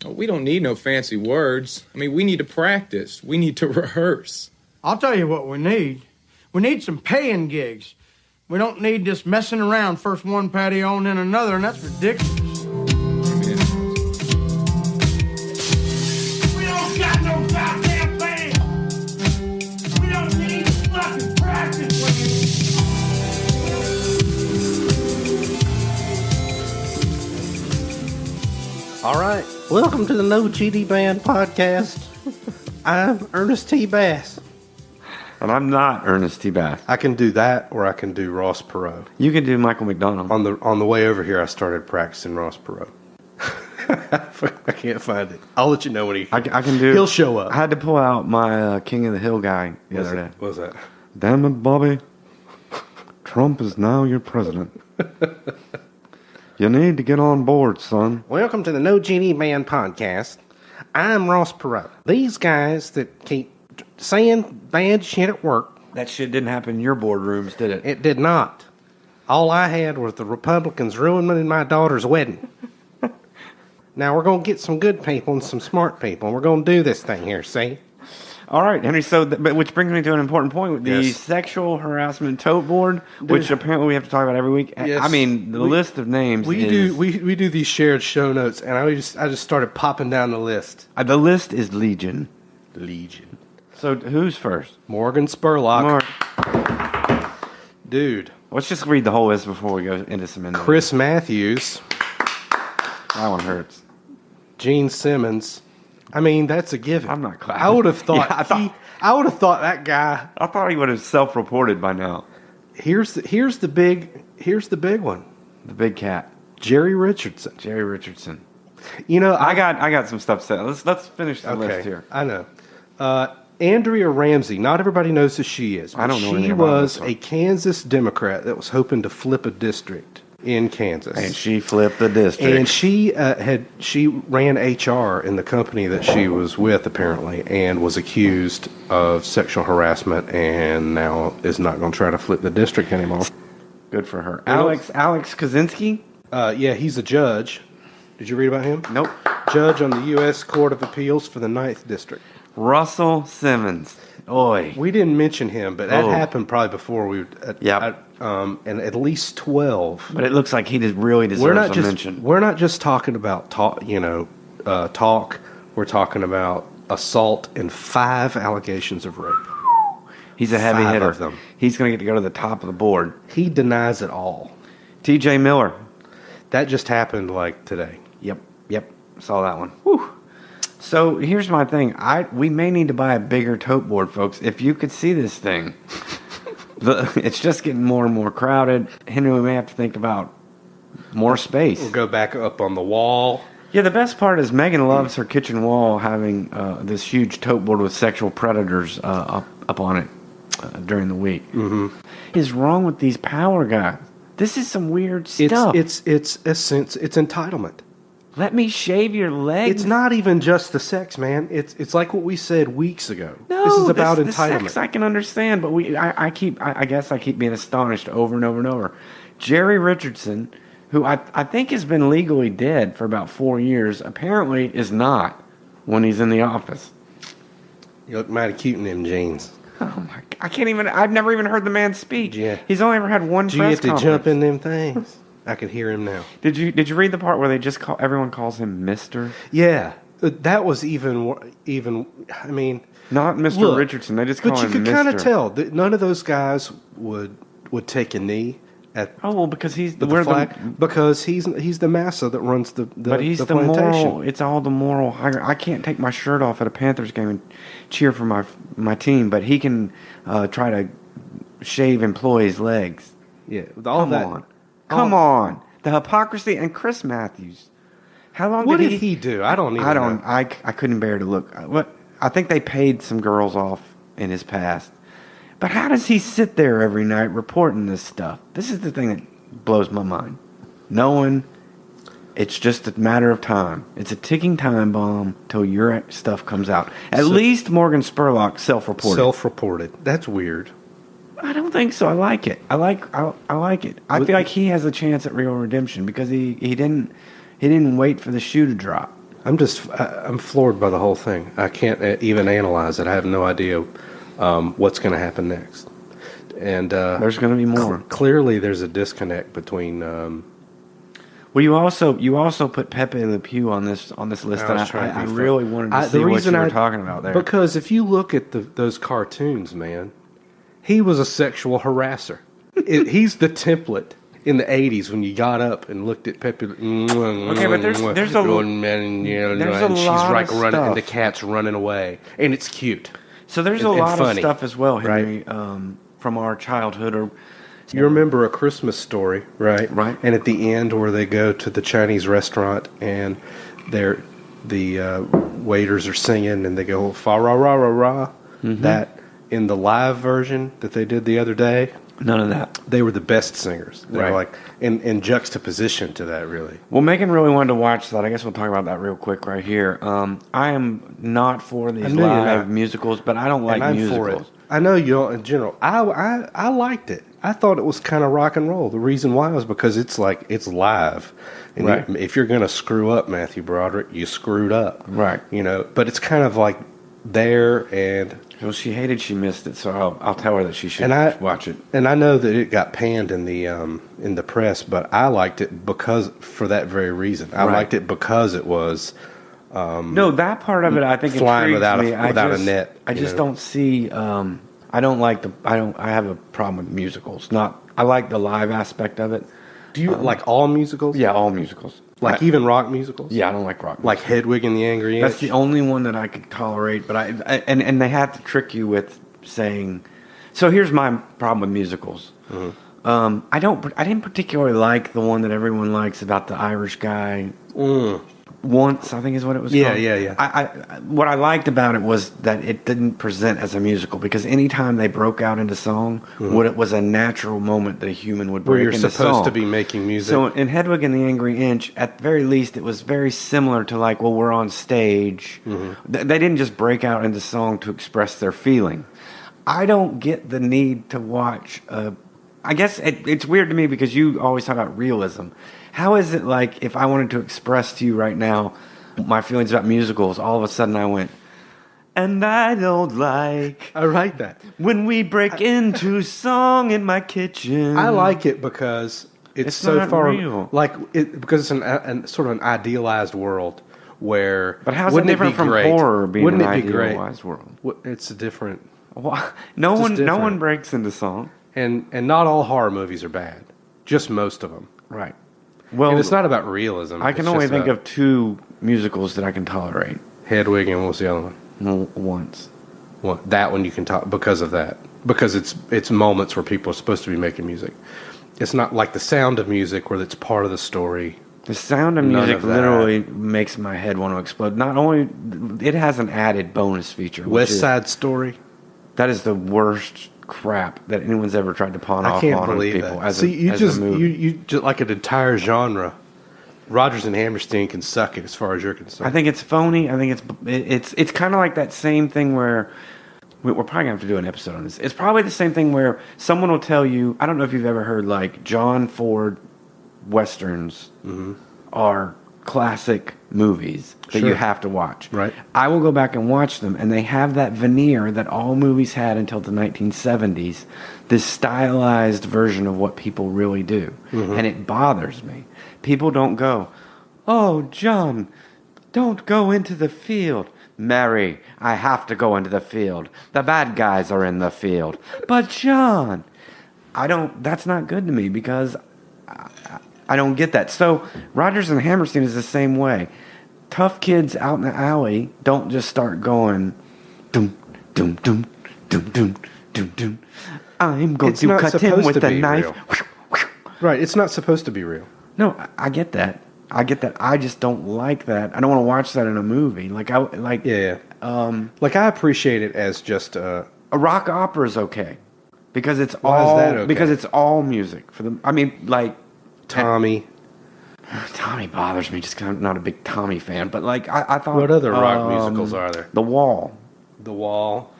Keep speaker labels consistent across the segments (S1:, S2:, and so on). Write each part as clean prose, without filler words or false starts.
S1: Oh, we don't need no fancy words. I mean, we need to practice. We need to rehearse.
S2: I'll tell you what we need. We need some paying gigs. We don't need this messing around, first one patio and then another, and that's ridiculous.
S3: We don't got no goddamn band. We don't need fucking practice with
S4: you. All right, welcome to the No GD Band podcast. I'm Ernest T. Bass.
S5: And I'm not Ernest T. Bass.
S4: I can do that, or I can do Ross Perot.
S5: You can do Michael McDonald.
S4: On the way over here, I started practicing Ross Perot. I can't find it. I'll let you know when
S5: I can do.
S4: He'll show up.
S5: I had to pull out my King of the Hill guy the other day.
S4: What was that?
S5: Damn it, Bobby. Trump is now your president. You need to get on board, son.
S4: Welcome to the No GD Band podcast. I'm Ross Perot. These guys that keep saying bad shit at work.
S5: That shit didn't happen in your boardrooms, did it?
S4: It did not. All I had was the Republicans ruining my daughter's wedding. Now we're going to get some good people and some smart people, and we're going to do this thing here, see?
S5: All right, Henry, so which brings me to an important point. With the
S4: Yes.
S5: sexual harassment tote board, which apparently we have to talk about every week.
S4: Yes.
S5: I mean, the list of names
S4: We do these shared show notes, and I just started popping down the list.
S5: The list is legion.
S4: Legion.
S5: So who's first?
S4: Morgan Spurlock.
S5: Mark.
S4: Dude.
S5: Let's just read the whole list before we go into some info.
S4: Chris Matthews.
S5: That one hurts.
S4: Gene Simmons. I mean, that's a given.
S5: I'm not clapping.
S4: I would have thought.
S5: Yeah,
S4: I would have thought that guy.
S5: I thought he would have self-reported by now.
S4: Here's the big one.
S5: The big cat,
S4: Jerry Richardson.
S5: Jerry Richardson.
S4: You know,
S5: I got some stuff said. Let's finish the list here.
S4: I know. Andrea Ramsey. Not everybody knows who she is.
S5: I don't know anything
S4: She
S5: about
S4: was
S5: this one.
S4: a Kansas Democrat that was hoping to flip a district in Kansas.
S5: And she flipped the district.
S4: And she ran HR in the company that she was with, apparently, and was accused of sexual harassment, and now is not going to try to flip the district anymore.
S5: Good for her. Alex Kaczynski?
S4: Yeah, he's a judge. Did you read about him?
S5: Nope.
S4: Judge on the U.S. Court of Appeals for the 9th District.
S5: Russell Simmons. Oi.
S4: We didn't mention him, but that happened probably before we.
S5: Yep.
S4: And at least 12.
S5: But it looks like he really deserves a mention.
S4: We're not just talking about talk. We're talking about assault and 5 allegations of rape.
S5: He's a heavy
S4: 5
S5: hitter.
S4: of them.
S5: He's going to get to go to the top of the board.
S4: He denies it all.
S5: T.J. Miller.
S4: That just happened like today.
S5: Yep. Saw that one. Whew. So here's my thing. We may need to buy a bigger tote board, folks. If you could see this thing, it's just getting more and more crowded. Henry, we may have to think about more space.
S4: We'll go back up on the wall.
S5: Yeah, the best part is Megan loves her kitchen wall having this huge tote board with sexual predators up on it during the week.
S4: Mm-hmm.
S5: What is wrong with these power guys? This is some weird stuff.
S4: It's entitlement.
S5: Let me shave your legs.
S4: It's not even just the sex, man. It's like what we said weeks ago.
S5: No,
S4: this is about
S5: the
S4: entitlement.
S5: sex I can understand, but I guess I keep being astonished over and over and over. Jerry Richardson, who I think has been legally dead for about 4 years, apparently is not when he's in the office.
S4: You look mighty cute in them jeans.
S5: Oh my! I can't even. I've never even heard the man speak.
S4: Yeah.
S5: He's only ever had one
S4: Did you
S5: press
S4: get to
S5: conference.
S4: jump in them things? I can hear him now.
S5: Did you read the part where they just everyone calls him Mister?
S4: Yeah, that was even. I mean,
S5: Not Mr.
S4: Look,
S5: Richardson. They just call
S4: but
S5: him
S4: you could
S5: Mr.
S4: kind of tell that none of those guys would take a knee at.
S5: Oh well, because he's
S4: the flag, because he's the massa that runs the
S5: But he's the
S4: plantation.
S5: moral. It's all the moral higher. I can't take my shirt off at a Panthers game and cheer for my team, but he can try to shave employees' legs.
S4: Yeah, with all
S5: Come on. The hypocrisy. And Chris Matthews. How long
S4: What
S5: did
S4: did he do? I don't even know.
S5: I couldn't bear to look. I think they paid some girls off in his past. But how does he sit there every night reporting this stuff? This is the thing that blows my mind. Knowing it's just a matter of time. It's a ticking time bomb till your stuff comes out. At least Morgan Spurlock self-reported.
S4: Self-reported. That's weird.
S5: I don't think so. I like it. I like it. I feel like he has a chance at real redemption because he didn't wait for the shoe to drop.
S4: I'm floored by the whole thing. I can't even analyze it. I have no idea what's going to happen next. And
S5: There's going to be more.
S4: Clearly, there's a disconnect between.
S5: Well, you also put Pepe Le Pew on this list, and I really wanted to see what you were talking about there.
S4: Because if you look at those cartoons, man, he was a sexual harasser. He's the template in the 80s when you got up and looked at Pepe.
S5: Okay, but there's a
S4: and she's
S5: lot
S4: like
S5: of
S4: running,
S5: stuff.
S4: and the cat's running away, and it's cute.
S5: So there's a
S4: and
S5: lot
S4: funny,
S5: of stuff as well, Henry,
S4: right?
S5: From our childhood. Or
S4: You remember A Christmas Story, right?
S5: Right.
S4: And at the end, where they go to the Chinese restaurant and the waiters are singing and they go fa ra ra ra ra.
S5: Mm-hmm.
S4: That in the live version that they did the other day,
S5: none of that.
S4: they were the best singers. They
S5: Right.
S4: were like in juxtaposition to that, really.
S5: Well, Megan really wanted to watch that. I guess we'll talk about that real quick right here. I am not for these
S4: know you're
S5: live
S4: not.
S5: musicals, but I don't like
S4: And I'm
S5: musicals.
S4: for it. I know you don't in general. I liked it. I thought it was kind of rock and roll. The reason why was because it's live. And
S5: Right.
S4: if you're going to screw up, Matthew Broderick, you screwed up.
S5: Right.
S4: But it's kind of like there and
S5: Well, she hated she missed it, so I'll tell her that she should watch it.
S4: And I know that it got panned in the press, but I liked it for that very reason. I liked it because it was
S5: No, that part of it I think
S4: flying
S5: intrigues
S4: without
S5: me.
S4: a net.
S5: I just don't see. I have a problem with musicals. I like the live aspect of it.
S4: Do you like all musicals?
S5: Yeah, all musicals.
S4: Like even rock musicals?
S5: Yeah, I don't like rock.
S4: Like Hedwig and the Angry Inch?
S5: That's the only one that I could tolerate. But and they have to trick you with saying. So here's my problem with musicals. Mm-hmm. I didn't particularly like the one that everyone likes about the Irish guy. Once, I think is what it was called.
S4: Yeah.
S5: What I liked about it was that it didn't present as a musical, because anytime they broke out into song, it was a natural moment that a human would break
S4: Where you're
S5: into
S4: supposed
S5: song.
S4: to be making music.
S5: So in Hedwig and the Angry Inch, at the very least, it was very similar to like, well, we're on stage. They didn't just break out into song to express their feeling. I don't get the need to watch. I guess it's weird to me because you always talk about realism. How is it like if I wanted to express to you right now my feelings about musicals, all of a sudden I went, and I don't like
S4: I like that.
S5: when we break into song in my kitchen.
S4: I like it because it's so
S5: not
S4: far
S5: real.
S4: because it's an sort of an idealized world where.
S5: But how's it
S4: wouldn't
S5: different
S4: be
S5: from
S4: great?
S5: horror being
S4: Wouldn't
S5: an
S4: it be great?
S5: idealized world?
S4: It's a different,
S5: No one
S4: different.
S5: breaks into song.
S4: and not all horror movies are bad. Just most of them.
S5: Right. Well,
S4: And it's not about realism.
S5: I can
S4: it's
S5: only
S4: just
S5: think
S4: about
S5: of two musicals that I can tolerate.
S4: Hedwig and what's the other one?
S5: Once.
S4: Well, that one you can talk because of that. Because it's moments where people are supposed to be making music. It's not like The Sound of Music where it's part of the story.
S5: The Sound of
S4: None
S5: Music
S4: of that.
S5: literally makes my head want to explode. Not only it has an added bonus feature. which
S4: West
S5: is-
S4: Side Story.
S5: That is the worst crap that anyone's ever tried to pawn
S4: I
S5: off
S4: can't
S5: on
S4: believe
S5: people
S4: that.
S5: as
S4: See, you
S5: a
S4: just
S5: movie.
S4: you just like an entire genre. Rodgers and Hammerstein can suck it as far as you're concerned.
S5: I think it's phony. I think it's kind of like that same thing where we're probably gonna have to do an episode on this. It's probably the same thing where someone will tell you. I don't know if you've ever heard like John Ford westerns are classic movies that
S4: Sure.
S5: you have to watch.
S4: Right.
S5: I will go back and watch them, and they have that veneer that all movies had until the 1970s. This stylized version of what people really do, and it bothers me. People don't go, "Oh, John, don't go into the field." Mary, I have to go into the field. The bad guys are in the field. But John, that's not good to me because I don't get that. So Rodgers and Hammerstein is the same way. Tough kids out in the alley don't just start going, doom, doom, doom, doom, doom, doom, doom. I'm going
S4: It's
S5: to
S4: not
S5: cut him
S4: supposed
S5: with
S4: to
S5: a
S4: be
S5: knife.
S4: real. Right, it's not supposed to be real.
S5: No, I get that. I just don't like that. I don't want to watch that in a movie.
S4: Yeah. Like I appreciate it as just
S5: a rock opera is okay because it's
S4: Why is
S5: all
S4: that okay?
S5: because it's all music for them. I mean, like
S4: Tommy.
S5: Tommy bothers me just 'cause I'm not a big Tommy fan. But like I thought,
S4: What other rock musicals are there?
S5: The Wall.
S4: The Wall.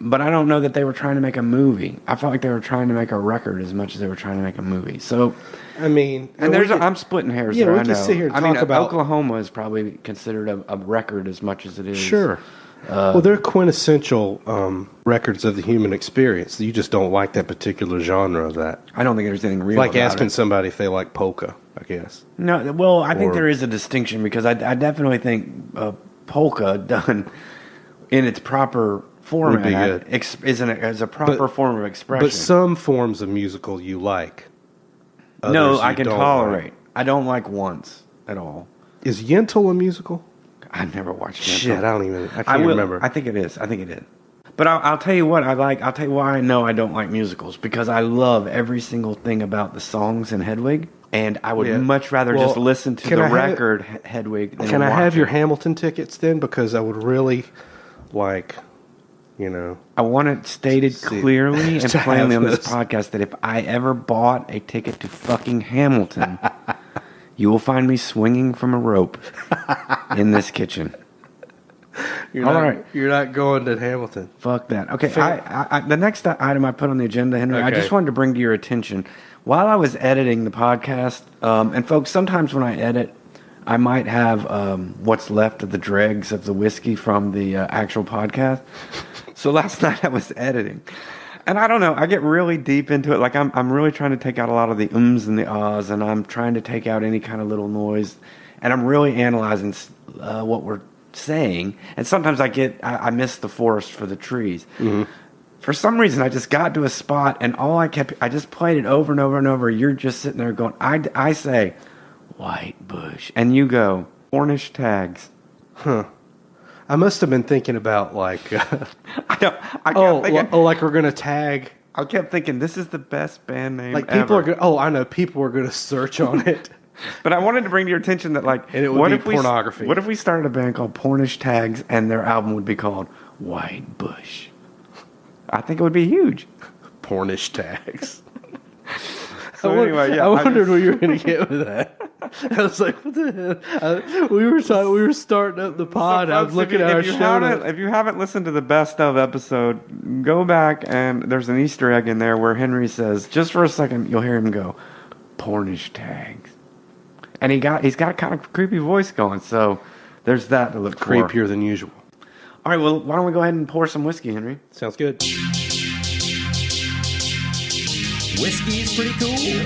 S5: but I don't know that they were trying to make a movie. I felt like they were trying to make a record as much as they were trying to make a movie. So,
S4: I mean,
S5: and I'm splitting hairs.
S4: Yeah,
S5: there,
S4: we
S5: I
S4: can
S5: know.
S4: sit here and
S5: I mean,
S4: talk about
S5: Oklahoma is probably considered a record as much as it is.
S4: Sure. Well, they're quintessential records of the human experience. You just don't like that particular genre of that.
S5: I don't think there's anything real.
S4: Like
S5: about
S4: asking
S5: it.
S4: somebody if they like polka, I guess.
S5: No, well, I think
S4: Or-
S5: there is a distinction because I definitely think polka done in its proper format
S4: Would be good.
S5: is a proper form of expression.
S4: But some forms of musical you like.
S5: No,
S4: Others
S5: I
S4: you
S5: can
S4: don't
S5: tolerate.
S4: like.
S5: I don't like once at all.
S4: Is Yentl a musical?
S5: I've never watched it.
S4: Shit, I can't remember.
S5: I think it is. But I'll tell you what I like. I'll tell you why I know I don't like musicals because I love every single thing about the songs in Hedwig, and I would
S4: Yeah.
S5: much rather
S4: Well,
S5: just listen to
S4: can
S5: the
S4: I have it-
S5: record Hedwig. Than
S4: Can I
S5: watch
S4: have your
S5: it.
S4: Hamilton tickets then? Because I would really like,
S5: I want it stated
S4: See,
S5: clearly and
S4: to have
S5: plainly on this
S4: this.
S5: podcast that if I ever bought a ticket to fucking Hamilton, you will find me swinging from a rope in this kitchen.
S4: You're
S5: All
S4: not,
S5: right.
S4: You're not going to Hamilton.
S5: Fuck that. Okay, the next item I put on the agenda, Henry, I
S4: Okay.
S5: just wanted to bring to your attention, while I was editing the podcast, and folks, sometimes when I edit, I might have what's left of the dregs of the whiskey from the actual podcast. So last night I was editing. And I don't know, I get really deep into it. Like I'm really trying to take out a lot of the ums and the ahs, and I'm trying to take out any kind of little noise. And I'm really analyzing what we're saying. And sometimes I miss the forest for the trees. Mm-hmm. For some reason, I just got to a spot, and I just played it over and over and over. You're just sitting there going, I say, white bush. And you go, Cornish tags.
S4: I must have been thinking about like,
S5: I kept thinking,
S4: like we're gonna tag.
S5: I kept thinking, this is the best band name
S4: Like people
S5: ever.
S4: are gonna. Oh, I know. People are gonna search on it.
S5: But I wanted to bring to your attention that, like,
S4: And it would
S5: what
S4: be
S5: if
S4: pornography.
S5: What if we started a band called Pornish Tags and their album would be called White Bush? I think it would be huge.
S4: Pornish tags.
S5: So anyway, yeah,
S4: I wondered where you were going to get with that. I was like, what the hell? We were starting up the pod. I was looking at our show notes.
S5: If you haven't listened to the best of episode, go back and there's an Easter egg in there where Henry says, just for a second, you'll hear him go, Pornish Tags. And he's got a kind of creepy voice going, so there's that to look for.
S4: Creepier than usual.
S5: All right, well, why don't we go ahead and pour some whiskey, Henry?
S4: Sounds good.
S6: Whiskey's pretty cool.
S7: Whiskey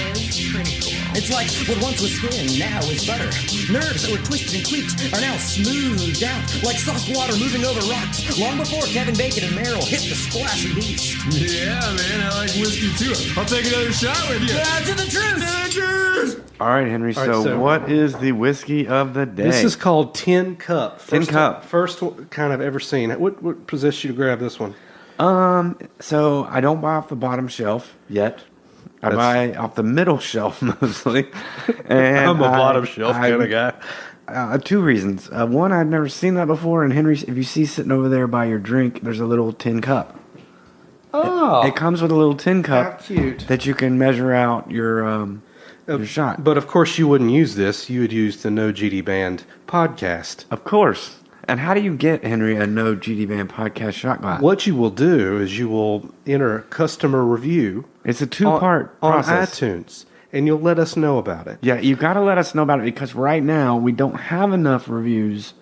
S7: is pretty cool.
S6: It's like what once was skin, now is butter. Nerves that were twisted and tweaked are now smoothed out, like soft water moving over rocks. Long before Kevin Bacon and Merrill hit the splashy beast.
S8: Yeah, man, I like whiskey too. I'll take another shot with you.
S6: To the truth!
S5: All right, Henry,
S4: All right, so
S5: what is the whiskey of the day?
S4: This is called Tin Cup.
S5: Tin Cup.
S4: First kind I've ever seen. What possessed you to grab this one?
S5: So I don't buy off the bottom shelf yet. I buy off the middle shelf mostly. And
S4: I'm a bottom shelf kind of guy.
S5: Two reasons. One, I've never seen that before. And Henry, if you see sitting over there by your drink, there's a little tin cup.
S4: Oh,
S5: It comes with a little tin
S4: how
S5: cup
S4: cute.
S5: that you can measure out your shot.
S4: But of course, you wouldn't use this. You would use the No GD Band podcast.
S5: Of course. And how do you get, Henry, a No GD Band podcast shot glass?
S4: What you will do is you will enter customer review.
S5: It's a two-part
S4: on
S5: process.
S4: iTunes, and you'll let us know about it.
S5: Yeah, you got to let us know about it because right now we don't have enough reviews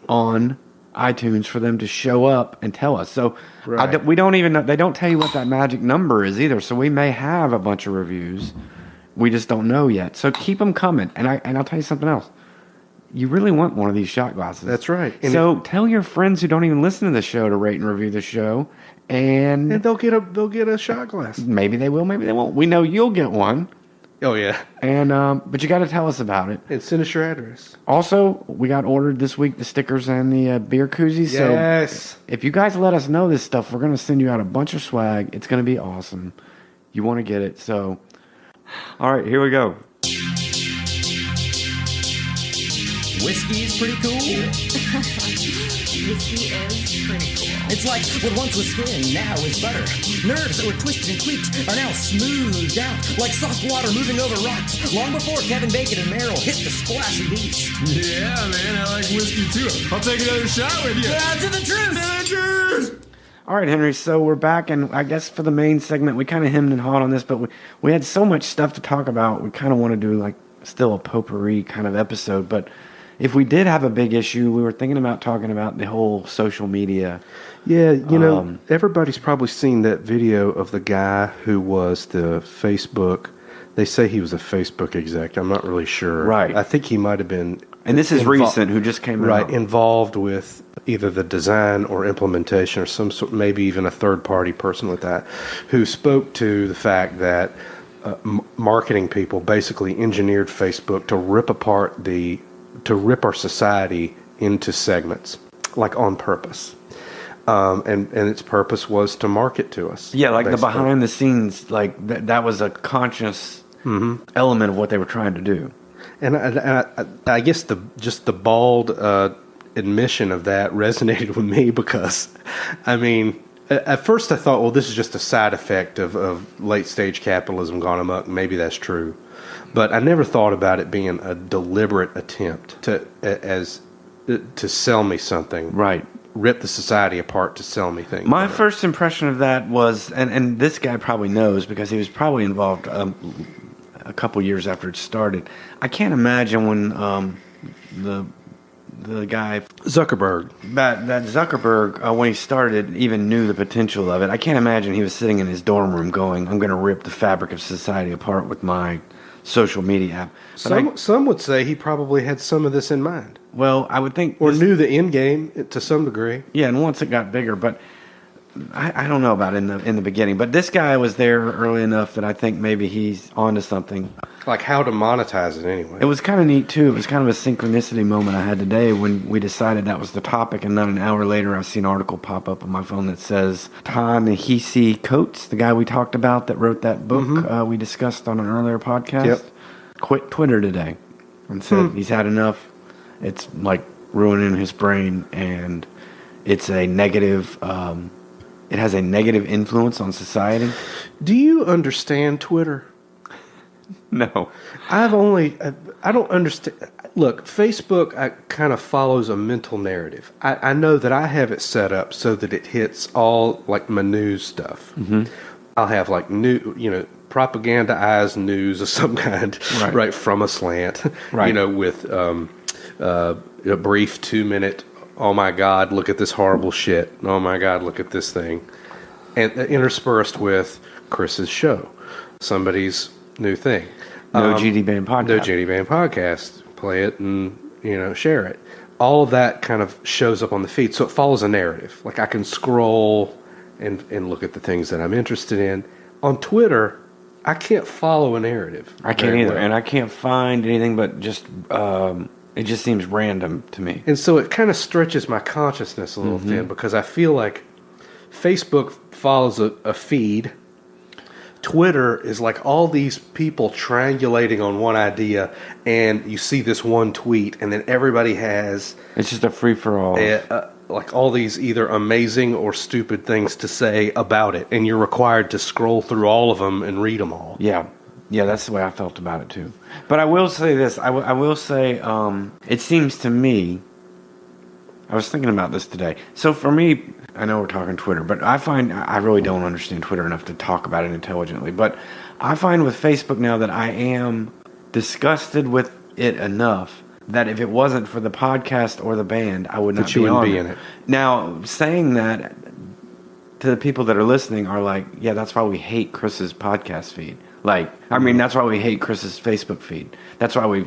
S5: on iTunes for them to show up and tell us. So
S4: Right.
S5: we don't even know. They don't tell you what that magic number is either. So we may have a bunch of reviews. We just don't know yet. So keep them coming. And I'll tell you something else. You really want one of these shot glasses.
S4: That's right. And
S5: So tell your friends who don't even listen to the show to rate and review the show. And
S4: they'll get a shot glass.
S5: maybe they will, maybe they won't. We know you'll get one.
S4: Oh yeah,
S5: And but you got to tell us about it.
S4: and send us your address.
S5: Also, we got ordered this week the stickers and the beer koozies.
S4: Yes.
S5: So if you guys let us know this stuff, we're going to send you out a bunch of swag. It's going to be awesome. You want to get it. So, all right, here we go.
S6: Whiskey's pretty cool.
S7: Whiskey is pretty cool.
S6: It's like what once was skin, now is butter. Nerves that were twisted and tweaked are now smoothed out, like soft water moving over rocks. Long before Kevin Bacon and Merrill hit the splashy beast.
S8: Yeah, man, I like like whiskey too. I'll take another shot with you.
S6: To the truth.
S5: All right, Henry, so we're back, and I guess for the main segment, we kind of hemmed and hawed on this, but we had so much stuff to talk about, we kind of want to do, like, still a potpourri kind of episode, but if we did have a big issue, we were thinking about talking about the whole social media.
S4: Yeah, you know, everybody's probably seen that video of the guy who was the Facebook. They say he was a Facebook exec. I'm not really sure.
S5: Right.
S4: I think he might have been.
S5: And this is recent, who just came out.
S4: Right, involved with either the design or implementation or some sort, maybe even a third-party person with that, who spoke to the fact that marketing people basically engineered Facebook to rip our society into segments, like on purpose. And its purpose was to market to us.
S5: Yeah, like
S4: basically.
S5: the behind the scenes, like that was a conscious element of what they were trying to do.
S4: And I guess the bald admission of that resonated with me because, I mean, at first I thought, well, this is just a side effect of late stage capitalism gone amok. Maybe that's true, but I never thought about it being a deliberate attempt to sell me something.
S5: Right.
S4: Rip the society apart to sell me things.
S5: My first impression of that was, and this guy probably knows because he was probably involved a couple years after it started. I can't imagine when the guy
S4: Zuckerberg,
S5: that Zuckerberg when he started even knew the potential of it. I can't imagine he was sitting in his dorm room going, "I'm going to rip the fabric of society apart with my social media app." But
S4: some would say he probably had some of this in mind,
S5: well, I would think,
S4: or knew the end game to some degree.
S5: yeah. And once it got bigger, but I don't know about in the beginning. But this guy was there early enough that I think maybe he's onto something.
S4: Like how to monetize it anyway.
S5: It was kind of neat too. It was kind of a synchronicity moment I had today when we decided that was the topic, and then an hour later I see an article pop up on my phone that says Ta-Nehisi Coates, the guy we talked about that wrote that book we discussed on an earlier podcast, quit Twitter today and said he's had enough. It's like ruining his brain, and it's a negative. It has a negative influence on society.
S4: Do you understand Twitter?
S5: No.
S4: I don't understand. Look, Facebook kind of follows a mental narrative. I know that I have it set up so that it hits all like my news stuff. Mm-hmm. I'll have like propagandized news of some kind, right from a slant,
S5: right.
S4: With a brief 2-minute, oh my God, look at this horrible shit. Oh my God, look at this thing. And interspersed with Chris's show, somebody's new thing.
S5: No GD Band podcast.
S4: No GD Band podcast. Play it and, share it. All of that kind of shows up on the feed. So it follows a narrative. Like I can scroll and look at the things that I'm interested in. On Twitter, I can't follow a narrative.
S5: I can't either. Well. And I can't find anything but just, it just seems random to me.
S4: And so it kind of stretches my consciousness a little thin because I feel like Facebook follows a feed. Twitter is like all these people triangulating on one idea, and you see this one tweet, and then everybody has...
S5: It's just a free-for-all.
S4: Like all these either amazing or stupid things to say about it, and you're required to scroll through all of them and read them all.
S5: Yeah. Yeah, that's the way I felt about it, too. But I will say this. I will say it seems to me... I was thinking about this today. So for me, I know we're talking Twitter, but I find I really don't understand Twitter enough to talk about it intelligently. But I find with Facebook now that I am disgusted with it enough that if it wasn't for the podcast or the band, I would not be in it. Now, saying that to the people that are listening are like, yeah, that's why we hate Chris's podcast feed. Like, I mean, that's why we hate Chris's Facebook feed. That's why we,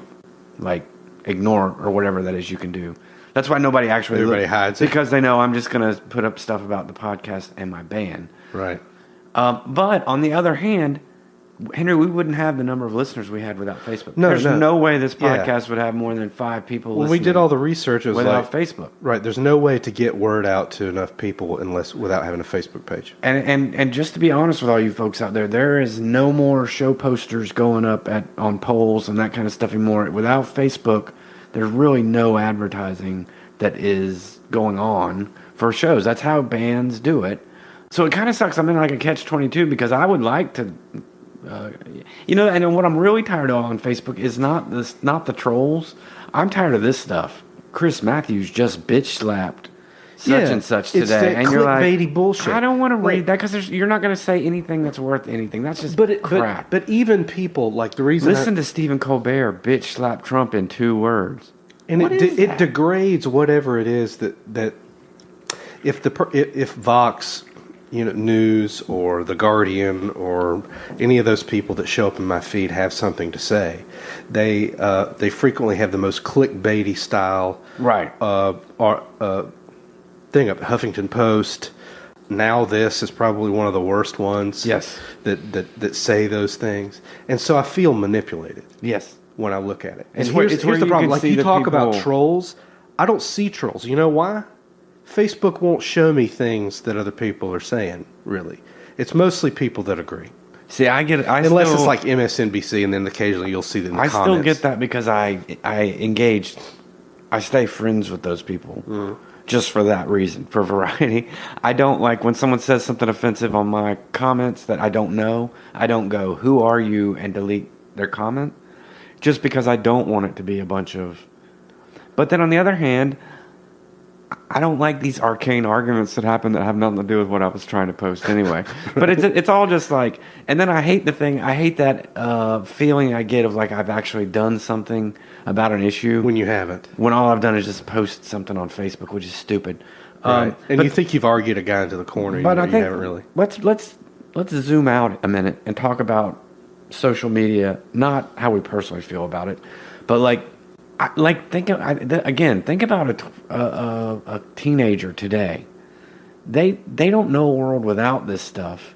S5: ignore or whatever that is you can do. That's why nobody actually...
S4: Everybody hides it.
S5: Because they know I'm just going to put up stuff about the podcast and my band.
S4: Right.
S5: But on the other hand, Henry, we wouldn't have the number of listeners we had without Facebook.
S4: No,
S5: There's no way this podcast would have more than 5 people listening.
S4: When we did all the research, it was
S5: without Facebook.
S4: Right. There's no way to get word out to enough people without having a Facebook page.
S5: And just to be honest with all you folks out there is no more show posters going up on polls and that kind of stuff anymore. Without Facebook, there's really no advertising that is going on for shows. That's how bands do it. So it kind of sucks. I'm in like a catch-22 because I would like to, and what I'm really tired of on Facebook is not the trolls. I'm tired of this stuff. Chris Matthews just bitch slapped such and such
S4: it's
S5: today,
S4: that
S5: and you're like,
S4: clickbaity bullshit.
S5: I don't want to
S4: Like-
S5: read that because you're not going to say anything that's worth anything. That's just crap.
S4: But even people like the reason
S5: Listen to Stephen Colbert bitch slap Trump in 2 words.
S4: and it degrades whatever it is that if Vox, News or The Guardian or any of those people that show up in my feed have something to say, they frequently have the most clickbaity style
S5: Right.
S4: thing up. Huffington Post. Now this is probably one of the worst ones.
S5: Yes.
S4: That say those things, and so I feel manipulated.
S5: Yes.
S4: When I look at it, and
S5: It's where
S4: here's
S5: you
S4: the problem.
S5: can
S4: Like
S5: see
S4: you
S5: the
S4: talk about
S5: people-
S4: trolls, I don't see trolls. You know why? Facebook won't show me things that other people are saying. Really, it's mostly people that agree.
S5: See, I get it.
S4: Unless it's like MSNBC, and then occasionally you'll see them in the
S5: I
S4: comments.
S5: still get that because I engage. I stay friends with those people just for that reason, for variety. I don't like when someone says something offensive on my comments that I don't know. I don't go, "Who are you?" and delete their comment, just because I don't want it to be a bunch of. But then on the other hand, I don't like these arcane arguments that happen that have nothing to do with what I was trying to post anyway. But it's all just like, and then I hate that feeling I get of like I've actually done something about an issue
S4: when you haven't.
S5: When all I've done is just post something on Facebook, which is stupid.
S4: Right. And
S5: but-
S4: you think you've argued a guy into the corner,
S5: but I
S4: you
S5: think
S4: haven't really.
S5: let's zoom out a minute and talk about social media, not how we personally feel about it, but think about a teenager today. They don't know a world without this stuff,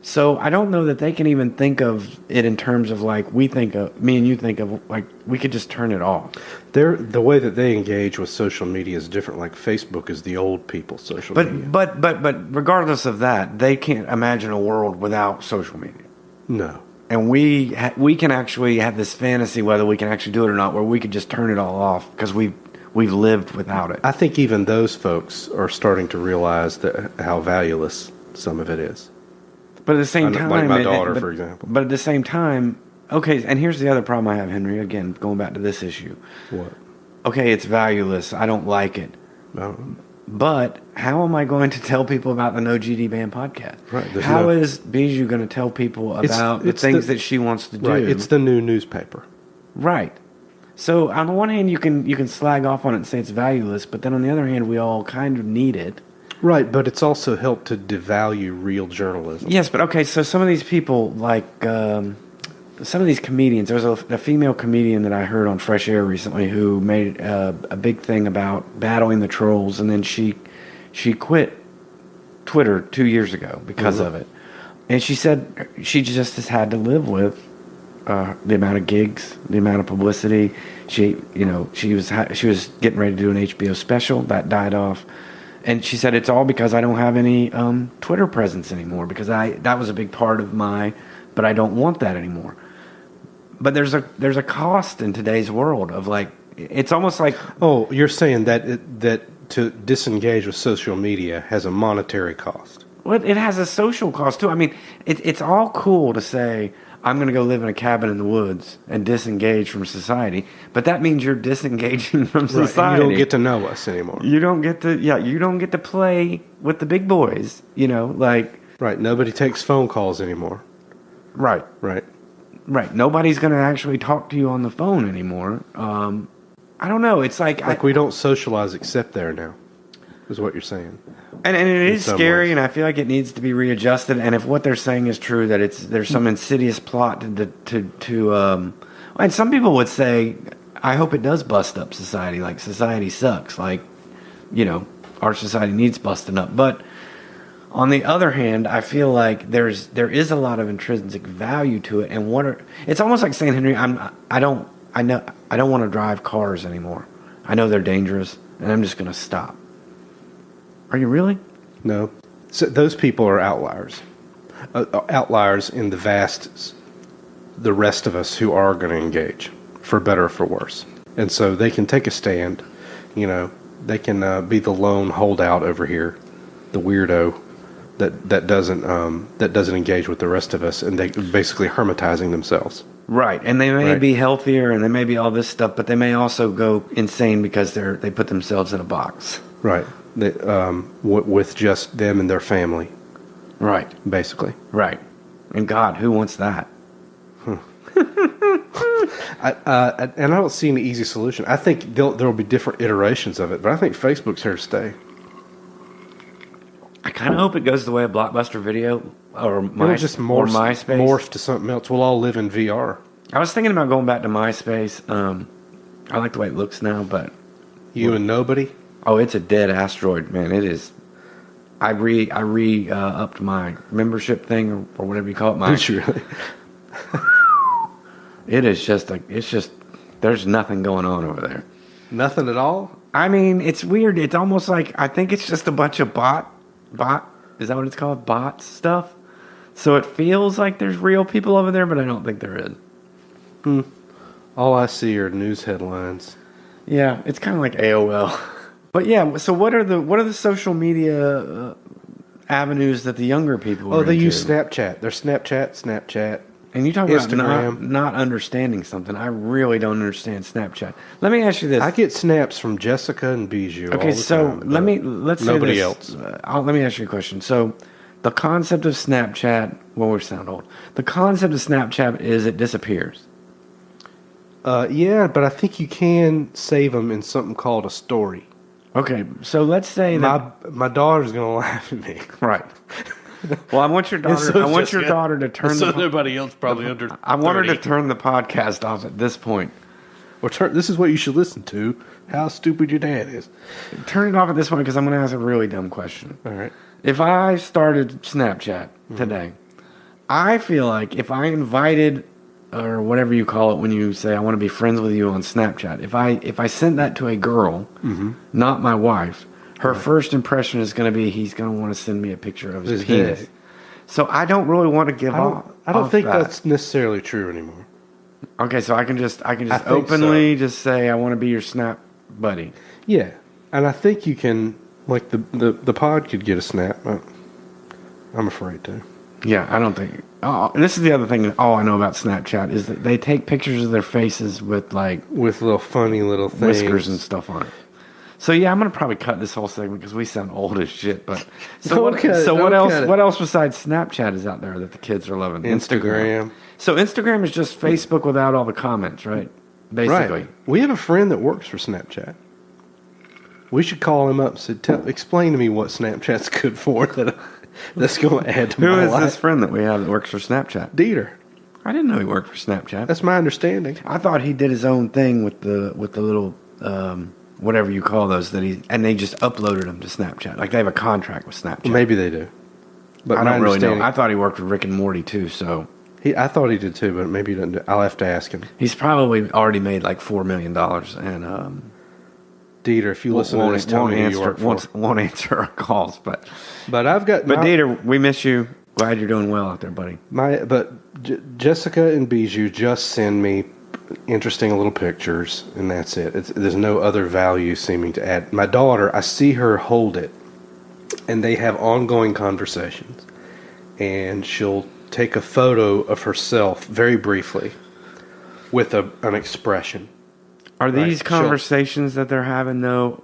S5: so I don't know that they can even think of it in terms of like me and you think of like we could just turn it off.
S4: The way that they engage with social media is different. Like Facebook is the old people's social media.
S5: But regardless of that, they can't imagine a world without social media.
S4: No.
S5: And we can actually have this fantasy, whether we can actually do it or not, where we could just turn it all off because we've lived without it.
S4: I think even those folks are starting to realize how valueless some of it is.
S5: But at the same time,
S4: like my daughter, for example.
S5: But at the same time, okay. And here's the other problem I have, Henry. Again, going back to this issue.
S4: What?
S5: Okay, it's valueless. I don't like it.
S4: No.
S5: But how am I going to tell people about the No GD Band podcast?
S4: Right.
S5: How is Bijou going to tell people about the things that she wants to do?
S4: Right. It's the new newspaper.
S5: Right. So on the one hand, you can slag off on it and say it's valueless, but then on the other hand, we all kind of need it.
S4: Right, but it's also helped to devalue real journalism.
S5: Yes, but okay, so some of these people, like some of these comedians, there was a female comedian that I heard on Fresh Air recently who made a big thing about battling the trolls, and then she quit Twitter 2 years ago because of it. And she said she just has had to live with the amount of gigs, the amount of publicity. She was getting ready to do an HBO special that died off. And she said, it's all because I don't have any Twitter presence anymore, because that was a big part of but I don't want that anymore. But there's a cost in today's world of like, it's almost like...
S4: Oh, you're saying that to disengage with social media has a monetary cost.
S5: Well, it has a social cost too. I mean, it's all cool to say, I'm going to go live in a cabin in the woods and disengage from society, but that means you're disengaging from society.
S4: Right. You don't get to know us anymore.
S5: You don't get to play with the big boys,
S4: Right, nobody takes phone calls anymore.
S5: Right. Nobody's going to actually talk to you on the phone anymore. I don't know. It's like
S4: we don't socialize except there now, is what you're saying.
S5: And it is scary, and I feel like it needs to be readjusted. And if what they're saying is true, that there's some insidious plot to and some people would say, I hope it does bust up society. Like society sucks. Like, our society needs busting up. But on the other hand, I feel like there is a lot of intrinsic value to it. And it's almost like saying, Henry, I don't want to drive cars anymore. I know they're dangerous, and I'm just going to stop. Are you really?
S4: No. So those people are outliers. Outliers in the rest of us who are going to engage, for better or for worse. And so they can take a stand. They can be the lone holdout over here, the weirdo that doesn't engage with the rest of us, and they basically hermetizing themselves.
S5: Right, and they may
S4: Right.
S5: be healthier, and they may be all this stuff, but they may also go insane because they put themselves in a box.
S4: Right. With just them and their family,
S5: Right,
S4: basically.
S5: right. And God, who wants that?
S4: And I don't see any easy solution. I think there will be different iterations of it, but I think Facebook's here to stay.
S5: I kind of hope it goes the way of Blockbuster Video or
S4: It'll just
S5: MySpace.
S4: morph to something else. We'll all live in VR.
S5: I was thinking about going back to MySpace. I like the way it looks now, but
S4: You and nobody.
S5: oh, it's a dead asteroid, man. It is. I upped my membership thing or whatever you call it.
S4: Did you really?
S5: It is just like it's just. There's nothing going on over there.
S4: Nothing at all.
S5: I mean, it's weird. It's almost like I think it's just a bunch of bot. Is that what it's called? Bot stuff. So it feels like there's real people over there, but I don't think there is.
S4: All I see are news headlines.
S5: Yeah, it's kind of like AOL. But yeah, so what are the social media avenues that the younger people?
S4: Oh,
S5: are
S4: they
S5: into?
S4: use Snapchat. They're Snapchat.
S5: And you talk about
S4: Instagram.
S5: not understanding something. I really don't understand Snapchat. Let me ask you this.
S4: I get snaps from Jessica and Bijou.
S5: Okay,
S4: all the
S5: so
S4: time,
S5: let's say
S4: nobody
S5: this.
S4: else.
S5: Let me ask you a question. So, the concept of Snapchat. Well, we sound old. The concept of Snapchat is it disappears.
S4: Yeah, but I think you can save them in something called a story.
S5: Okay, so let's say that.
S4: My daughter's gonna laugh at me.
S5: Right. Well, I want your daughter. I want your daughter to turn.
S4: So nobody else probably under.
S5: I want her to
S4: 30.
S5: turn the podcast off at this point.
S4: Or this is what you should listen to. How stupid your dad is.
S5: Turn it off at this point because I'm going to ask a really dumb question.
S4: All right.
S5: If I started Snapchat today, I feel like if I invited, or whatever you call it when you say I want to be friends with you on Snapchat, if I sent that to a girl, not my wife, her first impression is going to be he's going to want to send me a picture of his penis.
S4: dick.
S5: So I don't really want to give off.
S4: I don't
S5: off
S4: think
S5: that.
S4: that's necessarily true anymore.
S5: Okay, so I can just
S4: think
S5: openly just say I want to be your Snap buddy.
S4: Yeah, and I think you can, like the pod could get a snap. I'm afraid to.
S5: Yeah, I don't think. Oh, and this is the other thing. All I know about Snapchat is that they take pictures of their faces with like
S4: With little funny little things.
S5: whiskers and stuff on it. So yeah, I'm gonna probably cut this whole segment because we sound old as shit. But
S4: Don't cut it,
S5: so what
S4: don't
S5: else?
S4: cut it.
S5: What else besides Snapchat is out there that the kids are loving?
S4: Instagram.
S5: So Instagram is just Facebook without all the comments, right? Basically.
S4: Right. We have a friend that works for Snapchat. We should call him up and say, explain to me what Snapchat's good for that's going to add to
S5: Who
S4: my
S5: is
S4: life.
S5: this friend that we have that works for Snapchat?
S4: Dieter.
S5: I didn't know he worked for Snapchat.
S4: That's my understanding.
S5: I thought he did his own thing with the little whatever you call those and they just uploaded them to Snapchat. Like they have a contract with Snapchat.
S4: Well, maybe they do. But
S5: I
S4: my
S5: don't really know.
S4: understanding-
S5: I thought he worked with Rick and Morty too, so
S4: I thought he did too, but maybe he doesn't. I'll have to ask him.
S5: he's probably already made like $4 million and
S4: Dieter, if you listen to this, tell me who you work for.
S5: won't answer our calls. But
S4: But
S5: Dieter, we miss you. Glad you're doing well out there, buddy.
S4: Jessica and Bijou just send me interesting little pictures, and that's it. There's no other value seeming to add. My daughter, I see her hold it, and they have ongoing conversations, and she'll take a photo of herself very briefly with an expression.
S5: Are
S4: Right,
S5: these
S4: sure.
S5: conversations that they're having though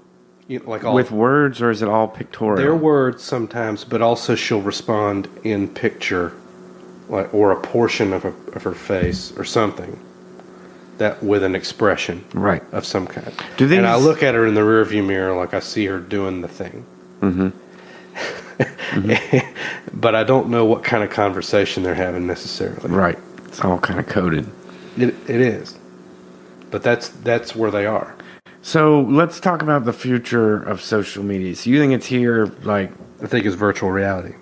S4: Like all
S5: with words, or is it all pictorial?
S4: their words sometimes, but also she'll respond in picture, like or a portion of her face or something that with an expression,
S5: Right.
S4: of some kind.
S5: Do these-
S4: And I look at her in the rearview mirror like I see her doing the thing.
S5: Mm-hmm.
S4: But I don't know what kind of conversation they're having necessarily.
S5: Right. It's all kind of coded.
S4: It is. But that's where they are.
S5: So let's talk about the future of social media. So you think it's here? Like
S4: I think it's virtual reality.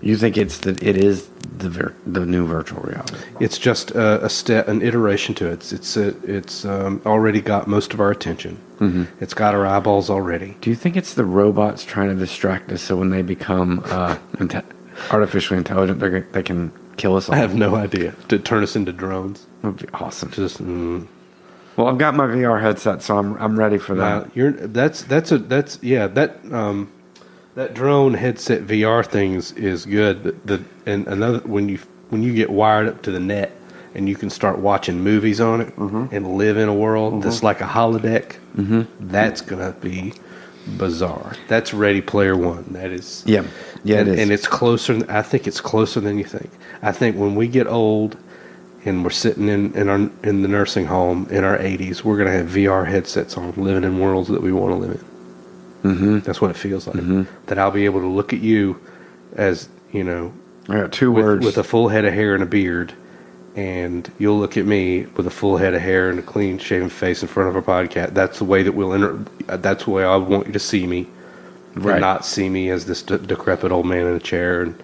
S5: you think it is the new virtual reality?
S4: It's just a step, an iteration to it. It's already got most of our attention. Mm-hmm. It's got our eyeballs already.
S5: Do you think it's the robots trying to distract us so when they become artificially intelligent, they can kill us all?
S4: I have no idea. To turn us into drones.
S5: That would be awesome.
S4: Just
S5: Well, I've got my VR headset, so I'm ready for that.
S4: that drone headset VR things is good. And another when you get wired up to the net and you can start watching movies on it and live in a world that's like a holodeck, that's going to be bizarre. That's Ready Player One. That is.
S5: Yeah, it is.
S4: And it's closer. I think it's closer than you think. I think when we get old and we're sitting in the nursing home in our 80s, we're going to have VR headsets on, living in worlds that we want to live in. That's what it feels like. That I'll be able to look at you as, you know,
S5: I got two words.
S4: with a full head of hair and a beard, and you'll look at me with a full head of hair and a clean shaven face in front of a podcast. That's the way that that's the way I want you to see me, and not see me as this decrepit old man in a chair. And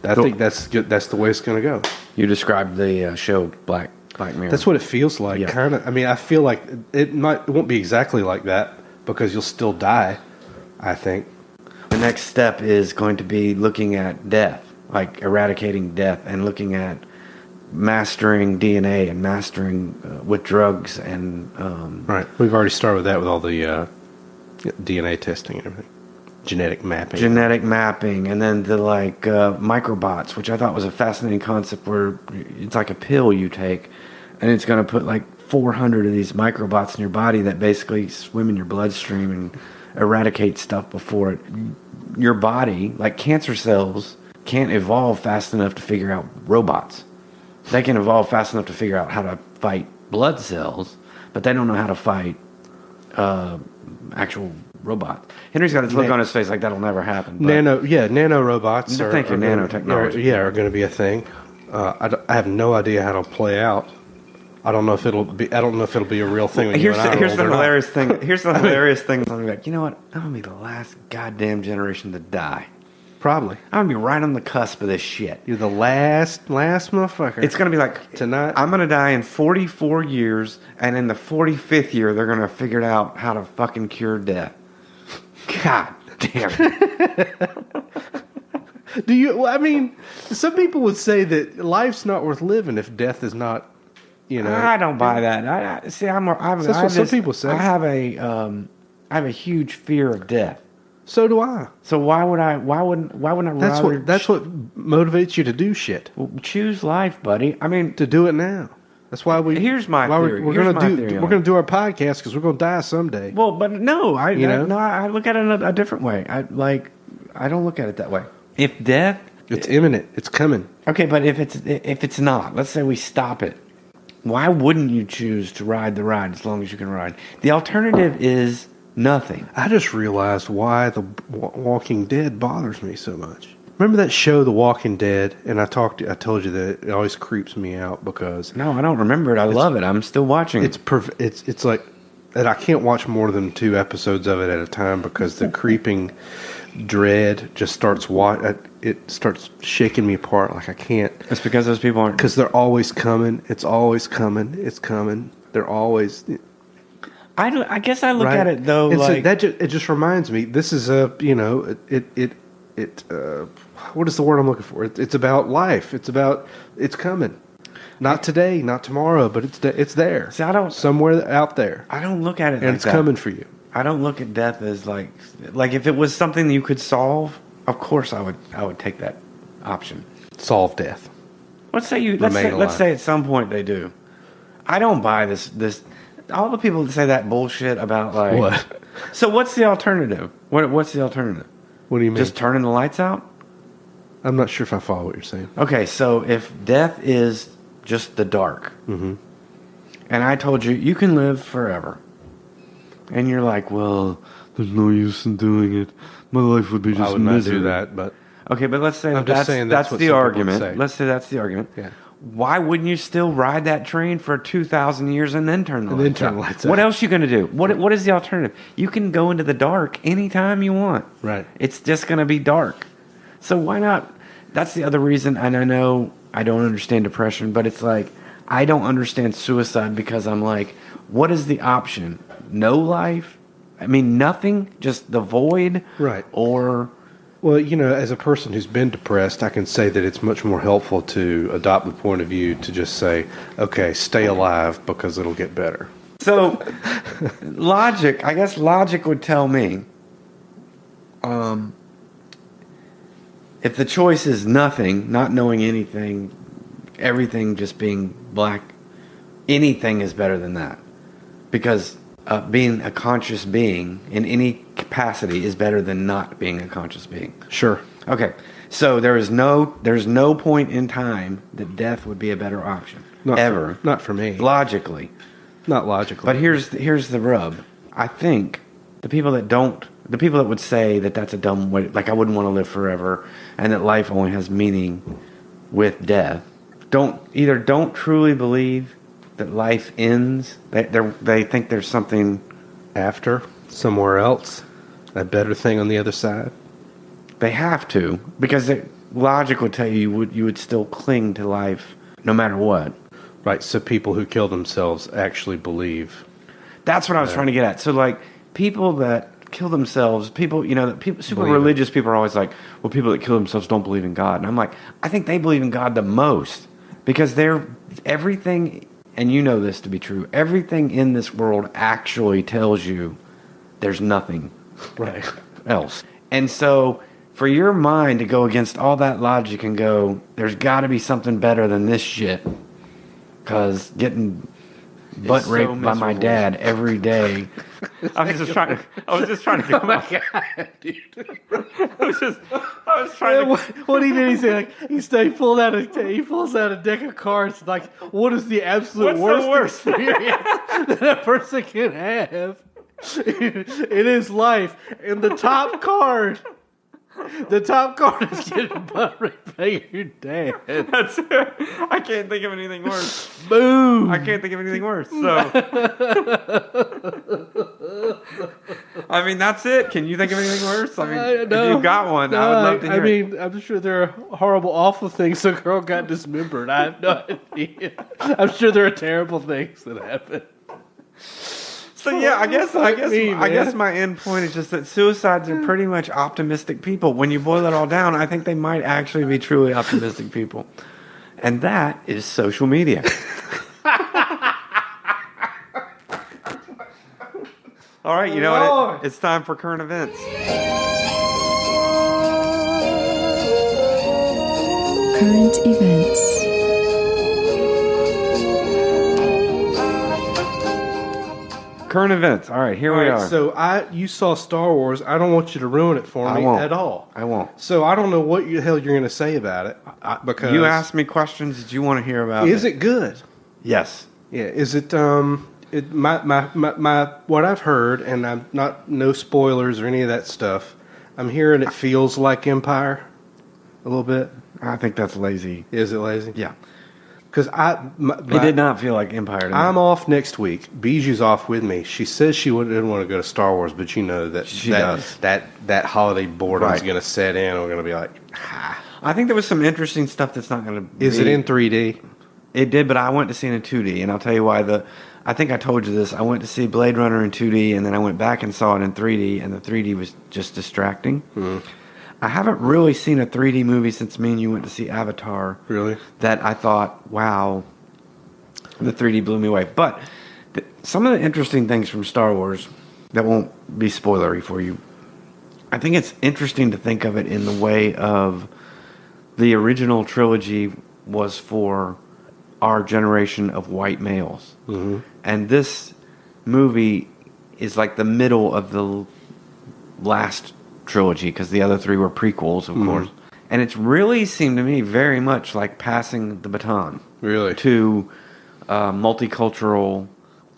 S4: I think that's the way it's going to go.
S5: You described the show Black Mirror.
S4: That's what it feels like.
S5: Yeah.
S4: Kind of. I mean, I feel like it won't be exactly like that because you'll still die, I think.
S5: The next step is going to be looking at death, like eradicating death, and looking at mastering DNA and mastering with drugs and
S4: Right. We've already started with that with all the DNA testing and everything, genetic mapping,
S5: and then the microbots, which I thought was a fascinating concept, where it's like a pill you take, and it's going to put like 400 of these microbots in your body that basically swim in your bloodstream and eradicate stuff before it. Your body, like cancer cells, can't evolve fast enough to figure out robots. They can evolve fast enough to figure out how to fight blood cells, but they don't know how to fight actual robots. Henry's got his look on his face like that'll never happen.
S4: Nano robots.
S5: Thank you, nanotechnology.
S4: Are going to be a thing. I have no idea how it'll play out. I don't know if it'll be a real thing.
S5: Here's the hilarious thing. Here's the hilarious thing. I'm like, you know what? I'm gonna be the last goddamn generation to die.
S4: Probably.
S5: I'm gonna be right on the cusp of this shit.
S4: You're the last motherfucker.
S5: It's gonna be like
S4: tonight.
S5: I'm gonna die in 44 years, and in the 45th year, they're gonna figure out how to fucking cure death. God damn it.
S4: Do you? Well, I mean, some people would say that life's not worth living if death is not. You know,
S5: I don't buy that. I see.
S4: That's what some people say.
S5: I have a huge fear of death.
S4: So do I.
S5: So why wouldn't I?
S4: That's what motivates you to do shit.
S5: Well, choose life, buddy. I mean,
S4: to do it now. That's why we.
S5: Here's my theory.
S4: We're going to do our podcast because we're going to die someday.
S5: Well, but no, I look at it a different way. I don't look at it that way. If death,
S4: it's imminent. It's coming.
S5: Okay, but if it's not, let's say we stop it. Why wouldn't you choose to ride the ride as long as you can ride? The alternative is nothing.
S4: I just realized why The Walking Dead bothers me so much. Remember that show, The Walking Dead? And I told you that it always creeps me out because...
S5: No, I don't remember it. I love it. I'm still watching.
S4: It's like... And I can't watch more than 2 episodes of it at a time because the creeping dread just starts... It starts shaking me apart. Like I can't...
S5: It's because those people aren't...
S4: Because they're always coming. It's always coming. It's coming. They're always...
S5: I guess I look at it though
S4: and
S5: like...
S4: So it just reminds me, this is a, what is the word I'm looking for? It's about life. It's coming. Not today, not tomorrow, but it's there.
S5: See,
S4: somewhere out there.
S5: I don't look at it
S4: and
S5: like
S4: it's
S5: that.
S4: coming for you.
S5: I don't look at death as like if it was something you could solve, of course I would take that option.
S4: Solve death.
S5: Let's say at some point they do. I don't buy this all the people that say that bullshit about like
S4: what?
S5: So what's the alternative? What's the alternative?
S4: What do you mean?
S5: Just turning the lights out?
S4: I'm not sure if I follow what you're saying.
S5: Okay, so if death is just the dark, and I told you can live forever, and you're like, well, there's no use in doing it. My life would be just misery.
S4: I would not do that, but
S5: okay, but let's say
S4: that's
S5: the argument. Let's say that's the argument.
S4: Yeah.
S5: Why wouldn't you still ride that train for 2,000 years and then turn the lights out? What else are you going to do? What is the alternative? You can go into the dark anytime you want.
S4: Right.
S5: It's just going to be dark. So why not? That's the other reason, and I know I don't understand depression, but it's like I don't understand suicide because I'm like, what is the option? No life? I mean, nothing? Just the void?
S4: Right.
S5: Or...
S4: Well, as a person who's been depressed, I can say that it's much more helpful to adopt the point of view to just say, okay, stay alive because it'll get better.
S5: So, I guess logic would tell me, if the choice is nothing, not knowing anything, everything just being black, anything is better than that. Because being a conscious being in any capacity is better than not being a conscious being.
S4: Sure.
S5: Okay, so there's no point in time that death would be a better option. Ever.
S4: Not for me.
S5: Logically.
S4: Not logically.
S5: But here's the rub. I think the people that would say that that's a dumb way, like I wouldn't want to live forever, and that life only has meaning with death, don't truly believe that life ends. They think there's something
S4: after, somewhere else, a better thing on the other side.
S5: They have to, because logic would tell you you would still cling to life no matter what.
S4: Right. So people who kill themselves actually believe.
S5: That's what I was trying to get at. So like people that kill themselves, people, super religious people are always like, well, people that kill themselves don't believe in God. And I'm like, I think they believe in God the most, because they're everything, and you know this to be true, everything in this world actually tells you there's nothing
S4: Right.
S5: else. And so for your mind to go against all that logic and go, there's got to be something better than this shit, because getting butt raped by my dad every day. I was just trying to get my God, dude. I was trying to.
S4: What he did, he said, he pulls out a deck of cards. Like, what is the absolute worst experience that a person can have in his life? And the top card is getting butt raped by your dad.
S5: That's it. I can't think of anything worse.
S4: Boom.
S5: I can't think of anything worse. So, I mean, that's it. Can you think of anything worse? I mean, if you've got one, I would love to hear it.
S4: I'm sure there are horrible, awful things. A girl got dismembered. I have no idea. I'm sure there are terrible things that happen.
S5: So yeah, I guess my end point is just that suicides are pretty much optimistic people. When you boil it all down, I think they might actually be truly optimistic people, and that is social media. All right, you know what? It's time for current events.
S9: Current events.
S5: Current events. All right, here we are.
S4: So you saw Star Wars. I don't want you to ruin it for me at all.
S5: I won't.
S4: So I don't know what the hell you're going to say about it, because
S5: You asked me questions that you want to hear about.
S4: Is it good?
S5: Yes.
S4: Yeah. Is it? My what I've heard, and I'm no spoilers or any of that stuff. I'm hearing it feels like Empire, a little bit.
S5: I think that's lazy.
S4: Is it lazy?
S5: Yeah.
S4: Because
S5: It did not feel like Empire to me.
S4: I'm off next week. Biju's off with me. She says she didn't want to go to Star Wars, but you know that
S5: She does.
S4: that holiday boredom is
S5: Right.
S4: going to set in. We're going to be like,
S5: I think there was some interesting stuff that's not going to be...
S4: Is it in 3D?
S5: It did, but I went to see it in 2D, and I'll tell you why. I think I told you this. I went to see Blade Runner in 2D, and then I went back and saw it in 3D, and the 3D was just distracting.
S4: Mm-hmm.
S5: I haven't really seen a 3D movie since me and you went to see Avatar.
S4: Really?
S5: That I thought, wow, the 3D blew me away. But some of the interesting things from Star Wars that won't be spoilery for you, I think it's interesting to think of it in the way of the original trilogy was for our generation of white males.
S4: Mm-hmm.
S5: And this movie is like the middle of the last trilogy, because the other three were prequels, of course. And it's really seemed to me very much like passing the baton.
S4: Really?
S5: To multicultural.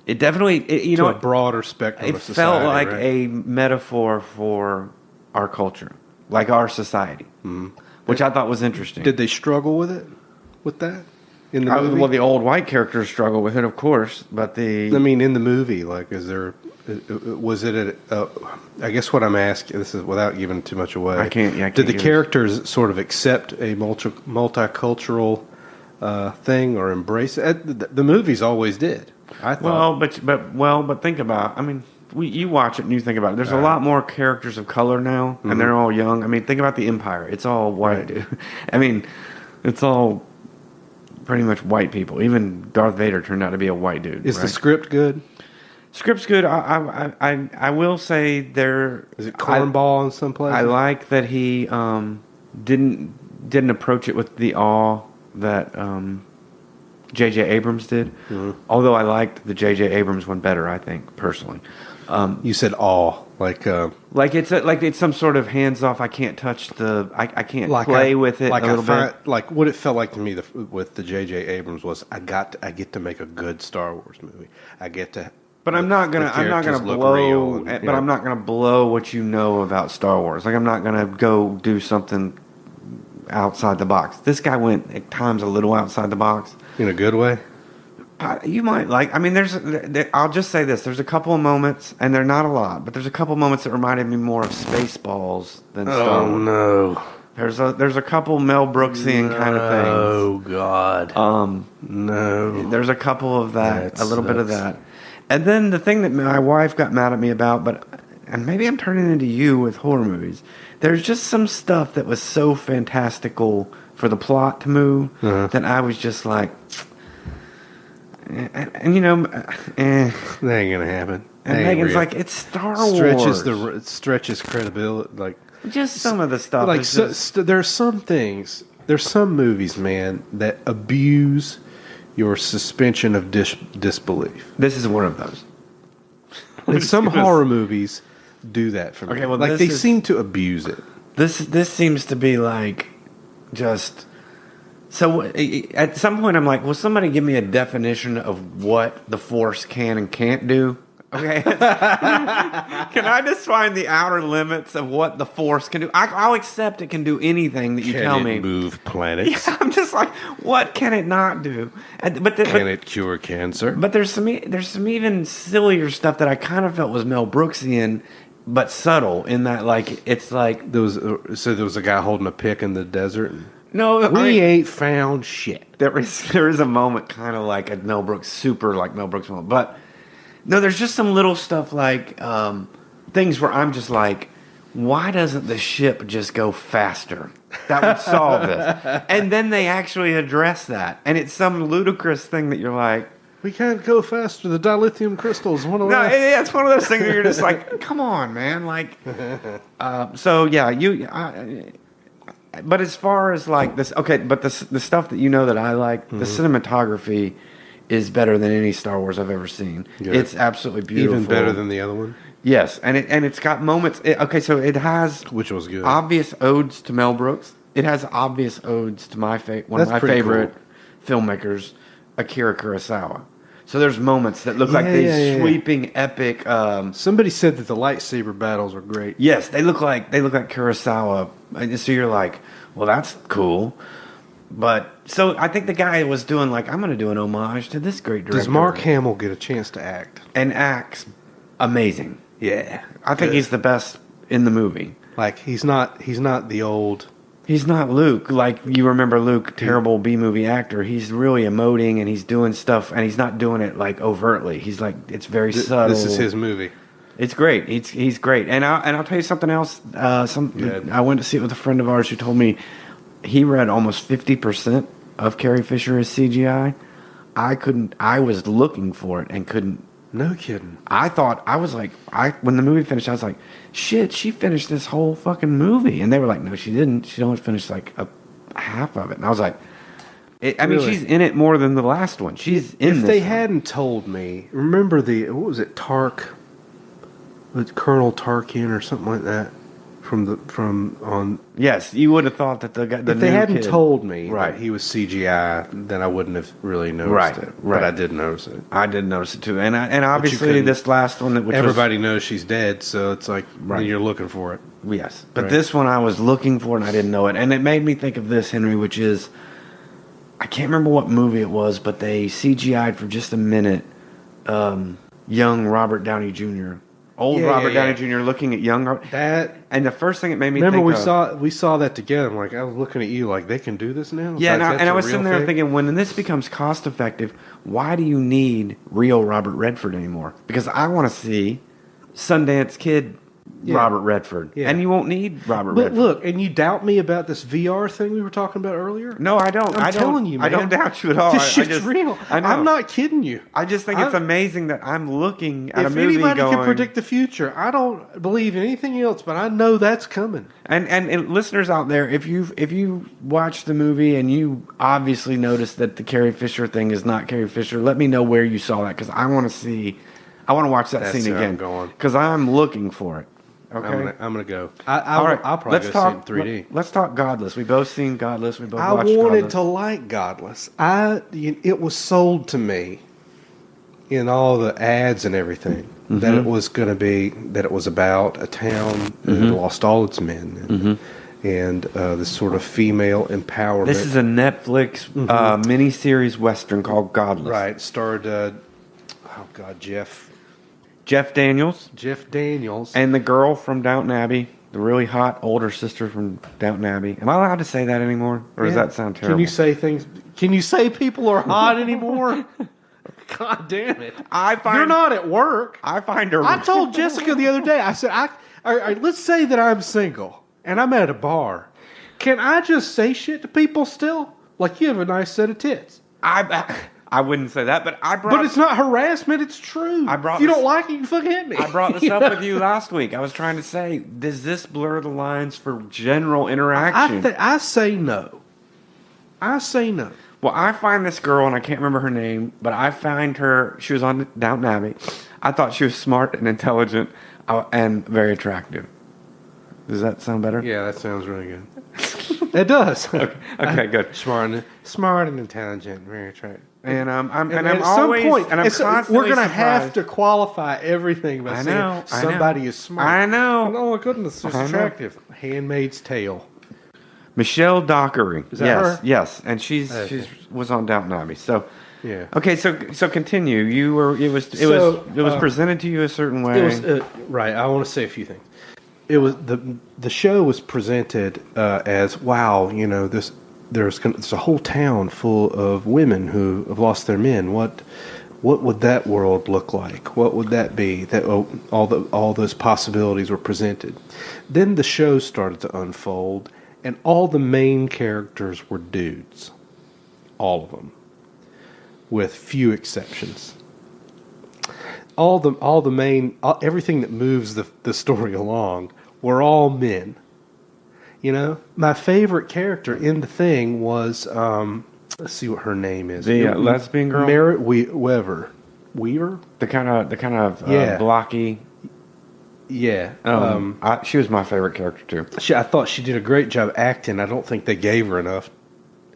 S5: It definitely,
S4: A broader spectrum of
S5: it
S4: society.
S5: felt like
S4: right?
S5: a metaphor for our culture, like our society, which I thought was interesting.
S4: Did they struggle with it? With that? In the movie?
S5: Well, the old white characters struggle with it, of course, but
S4: I mean, in the movie, like, was it I guess what I'm asking, this is without giving too much away.
S5: I can't
S4: Did the
S5: give it.
S4: characters sort of accept a multicultural thing or embrace it? The movies always did. I thought.
S5: But think about. I mean, you watch it and you think about it. There's a lot more characters of color now, and they're all young. I mean, think about the Empire. It's all white. Dude. I mean, it's all pretty much white people. Even Darth Vader turned out to be a white dude.
S4: Is the script good?
S5: Script's good. I will say there.
S4: Is it cornball in some places?
S5: I like that he didn't approach it with the awe that J.J. Abrams did.
S4: Mm-hmm.
S5: Although I liked the J.J. Abrams one better, I think, personally.
S4: You said all
S5: Like it's some sort of hands off. I can't touch I can't
S4: like
S5: play with it
S4: like
S5: a little bit.
S4: Like what it felt like to me with the J.J. Abrams was I get to make a good Star Wars movie. I get to.
S5: But I'm not gonna blow.
S4: And,
S5: but I'm not gonna blow what you know about Star Wars. Like I'm not gonna go do something outside the box. This guy went at times a little outside the box
S4: in a good way.
S5: You might like. I mean, I'll just say this. There's a couple of moments, and they're not a lot, but there's a couple of moments that reminded me more of Spaceballs than Star Wars.
S4: No.
S5: There's a couple Mel Brooksian kind of things.
S4: Oh God. No.
S5: There's a couple of that, a little bit of that, and then the thing that my wife got mad at me about, and maybe I'm turning into you with horror movies. There's just some stuff that was so fantastical for the plot to move that I was just like. And you know,
S4: that ain't gonna happen.
S5: And Megan's like, it's Star Wars.
S4: Stretches credibility. Like
S5: just some of the stuff.
S4: Like there's some things. There's some movies, man, that abuse your suspension of disbelief.
S5: This is one of those.
S4: And some horror movies do that for me.
S5: Okay, well,
S4: like they seem to abuse it.
S5: This seems to be like just. So at some point I'm like, will somebody give me a definition of what the Force can and can't do? Okay. Can I just find the outer limits of what the Force can do? I'll accept it can do anything that you tell me.
S4: Can it move planets?
S5: Yeah, I'm just like, what can it not do?
S4: Can it cure cancer?
S5: But there's some even sillier stuff that I kind of felt was Mel Brooksian, but subtle in that, like, it's like...
S4: there was a guy holding a pick in the desert.
S5: No,
S4: we ain't found shit.
S5: There is a moment kind of like a Mel Brooks, super like Mel Brooks moment. But no, there's just some little stuff like things where I'm just like, why doesn't the ship just go faster? That would solve this. And then they actually address that. And it's some ludicrous thing that you're like,
S4: we can't go faster. The dilithium crystals went away.
S5: No, it's one of those things where you're just like, come on, man. Like, so yeah, but as far as like this, okay, but the stuff that you know that I like, the cinematography is better than any Star Wars I've ever seen.
S4: Good.
S5: It's absolutely beautiful.
S4: Even better than the other one?
S5: Yes, and it's got moments. Okay, so it has
S4: which was good.
S5: Obvious odes to Mel Brooks. It has obvious odes to one of my favorite filmmakers, Akira Kurosawa. So there's moments that look like these sweeping, epic.
S4: Somebody said that the lightsaber battles are great.
S5: Yes, they look like Kurosawa. So you're like, well, that's cool. But so I think the guy was doing like, I'm going to do an homage to this great director.
S4: Does Mark Hamill get a chance to act?
S5: And acts amazing.
S4: Yeah,
S5: I think he's the best in the movie.
S4: Like he's not the old.
S5: He's not Luke. Like you remember Luke, terrible B-movie actor. He's really emoting and he's doing stuff, and he's not doing it like overtly. He's like, it's very subtle.
S4: This is his movie.
S5: It's great. He's great. And I'll tell you something else. I went to see it with a friend of ours who told me he read almost 50% of Carrie Fisher as CGI. I was looking for it and couldn't.
S4: No kidding.
S5: When the movie finished, I was like, shit, she finished this whole fucking movie. And they were like, no, she didn't. She only finished like a half of it. And I was like, I mean, she's in it more than the last one. She's in
S4: If
S5: this
S4: they
S5: one.
S4: hadn't told me, remember what was it, Tark? With Colonel Tarkin or something like that?
S5: Yes, you would have thought that
S4: if they hadn't told me
S5: right.
S4: that he was CGI, then I wouldn't have really noticed it.
S5: Right.
S4: But I did notice it.
S5: I did notice it too, and obviously this last one,
S4: everybody knows she's dead, so it's like you're looking for it.
S5: Yes, but this one I was looking for and I didn't know it, and it made me think of this, Henry, which is I can't remember what movie it was, but they CGI'd for just a minute young Robert Downey Jr. Robert Downey Jr. looking at young
S4: that,
S5: and the first thing it made me
S4: remember
S5: think
S4: we saw that together. I'm like, I was looking at you like they can do this now.
S5: Yeah, and I was sitting there thinking, when this becomes cost effective, why do you need real Robert Redford anymore? Because I want to see Sundance Kid Robert Redford.
S4: Yeah.
S5: And you won't need Robert
S4: But
S5: Redford.
S4: look, and you doubt me about this VR thing we were talking about earlier?
S5: No, I don't.
S4: I'm telling you, man.
S5: I don't doubt you at all.
S4: This
S5: I
S4: shit's
S5: just,
S4: real.
S5: I know.
S4: I'm not kidding you.
S5: I just think it's amazing that I'm looking at a
S4: If
S5: movie
S4: anybody
S5: going...
S4: can predict the future, I don't believe in anything else, but I know that's coming.
S5: And listeners out there, if you watch the movie and you obviously notice that the Carrie Fisher thing is not Carrie Fisher, let me know where you saw that, because I want to watch that
S4: That's
S5: scene
S4: where I'm
S5: again,
S4: going.
S5: because I'm looking for it. Okay,
S4: I'm gonna go.
S5: all right.
S4: I'll probably
S5: let's
S4: go
S5: talk.
S4: see it in 3D.
S5: Let's talk Godless. We both seen Godless. We both
S4: I
S5: watched
S4: wanted
S5: Godless.
S4: to like Godless. It was sold to me in all the ads and everything that it was going to be, that it was about a town that had lost all its men and this sort of female empowerment.
S5: This is a Netflix miniseries western called Godless.
S4: right. Starred
S5: Jeff Daniels
S4: Jeff Daniels.
S5: and the girl from Downton Abbey, the really hot older sister from Downton Abbey. Am I allowed to say that anymore, or does
S4: Yeah.
S5: that sound terrible?
S4: Can you say things? Can you say people are hot anymore? God damn it! You're not at work.
S5: I find her.
S4: I told Jessica the other day. I said, all right, let's say that I'm single and I'm at a bar. Can I just say shit to people still? Like, you have a nice set of tits.
S5: I wouldn't say that, but
S4: But it's not harassment. It's true. If you don't like it, you can fucking hit me.
S5: I brought this up with you last week. I was trying to say, does this blur the lines for general interaction?
S4: I say no. I say no.
S5: Well, I find this girl, and I can't remember her name, but I find her, she was on Downton Abbey. I thought she was smart and intelligent and very attractive. Does that sound better?
S4: Yeah, that sounds really good. It does.
S5: Okay, good.
S4: Smart and intelligent, very attractive.
S5: And I'm
S4: at
S5: always,
S4: some point,
S5: and I'm constantly
S4: we're going to have
S5: surprised.
S4: to qualify everything by
S5: I
S4: saying
S5: know.
S4: somebody is smart.
S5: I know.
S4: And, oh my goodness, it's
S5: I know.
S4: attractive. Handmaid's Tale.
S5: Michelle Dockery.
S4: Is that
S5: yes,
S4: her?
S5: yes, and she's
S4: Okay.
S5: was on Downton Abbey. So,
S4: Yeah.
S5: okay, so continue. You were it was presented to you a certain way.
S4: It was right. I want to say a few things. It was the show was presented as, wow, there's a whole town full of women who have lost their men. What would that world look like? What would that be? That all those possibilities were presented. Then the show started to unfold, and all the main characters were dudes, all of them, with few exceptions. Everything that moves the story along were all men. My favorite character in the thing was, let's see what her name is.
S5: The lesbian girl?
S4: Merritt Weaver. Weaver?
S5: The kind of
S4: Yeah.
S5: blocky.
S4: Yeah.
S5: She was my favorite character too.
S4: I thought she did a great job acting. I don't think they gave her enough.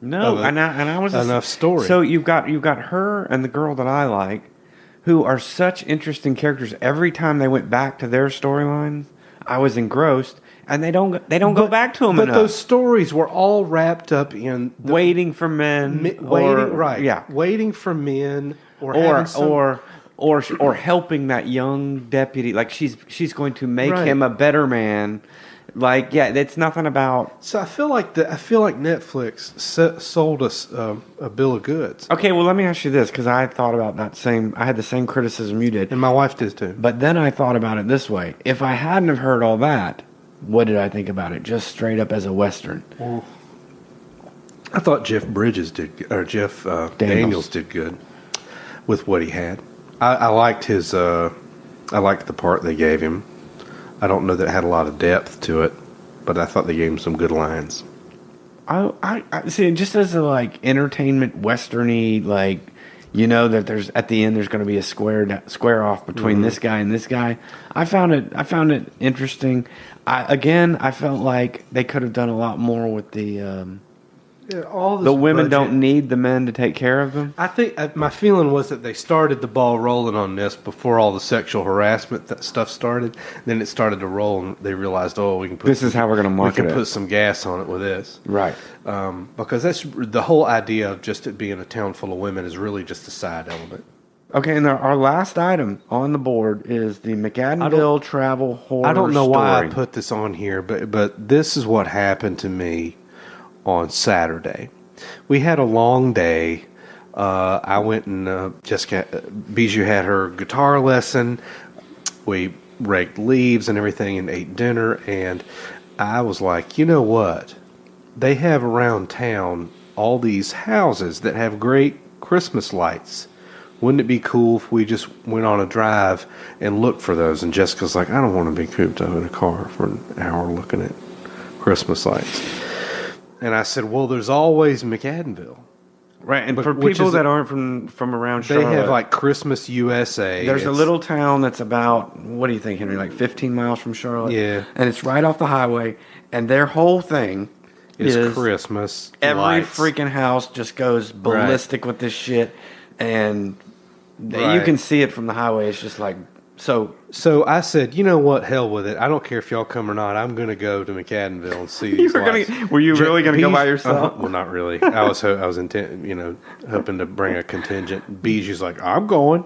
S5: No, and I was
S4: enough story.
S5: So you've got her and the girl that I like, who are such interesting characters. Every time they went back to their storylines, I was engrossed, and they don't go back to them
S4: But
S5: enough.
S4: those stories were all wrapped up in
S5: waiting for men,
S4: waiting for men,
S5: or helping that young deputy. Like she's going to make him a better man. Like, yeah, it's nothing about.
S4: So I feel like Netflix sold us a bill of goods.
S5: Okay, well, let me ask you this, because I thought about that same. I had the same criticism you did,
S4: and my wife did too.
S5: But then I thought about it this way: if I hadn't have heard all that, what did I think about it? Just straight up as a western.
S4: I thought Jeff Daniels did good with what he had. I liked his. I liked the part they gave him. I don't know that it had a lot of depth to it, but I thought they gave him some good lines.
S5: I see it just as a entertainment westerny, that there's at the end there's going to be a square off between this guy and this guy. I found it interesting. I felt like they could have done a lot more with the women don't need the men to take care of them.
S4: I think my feeling was that they started the ball rolling on this before all the sexual harassment stuff started. Then it started to roll, and they realized, we can put
S5: this is how we're going to market it.
S4: We can put some gas on it with this,
S5: right?
S4: Because that's the whole idea of just it being a town full of women is really just a side element.
S5: Okay, and our last item on the board is the McAdenville travel horror.
S4: I don't know why
S5: story.
S4: I put this on here, but this is what happened to me on Saturday. We had a long day. I went and Bijou had her guitar lesson. We raked leaves and everything and ate dinner. And I was like, you know what? They have around town all these houses that have great Christmas lights. Wouldn't it be cool if we just went on a drive and looked for those? And Jessica's like, I don't want to be cooped up in a car for an hour looking at Christmas lights. And I said, well, there's always McAdenville.
S5: Right, and
S4: But-
S5: for
S4: which
S5: people
S4: is-
S5: that aren't from around Charlotte,
S4: They have like Christmas USA.
S5: there's a
S4: It's-
S5: little town that's about, what do you think, Henry, like 15 miles from Charlotte?
S4: Yeah.
S5: And it's right off the highway, and their whole thing
S4: It's
S5: is
S4: Christmas.
S5: every
S4: lights.
S5: freaking house just goes ballistic with this shit, and you
S4: Right.
S5: can see it from the highway. It's just like, so
S4: So I said, you know what? Hell with it. I don't care if y'all come or not. I'm going to go to McAdenville and see these lights.
S5: were you really going to go by yourself?
S4: Well, not really. I was hoping to bring a contingent. Biju's like, I'm going.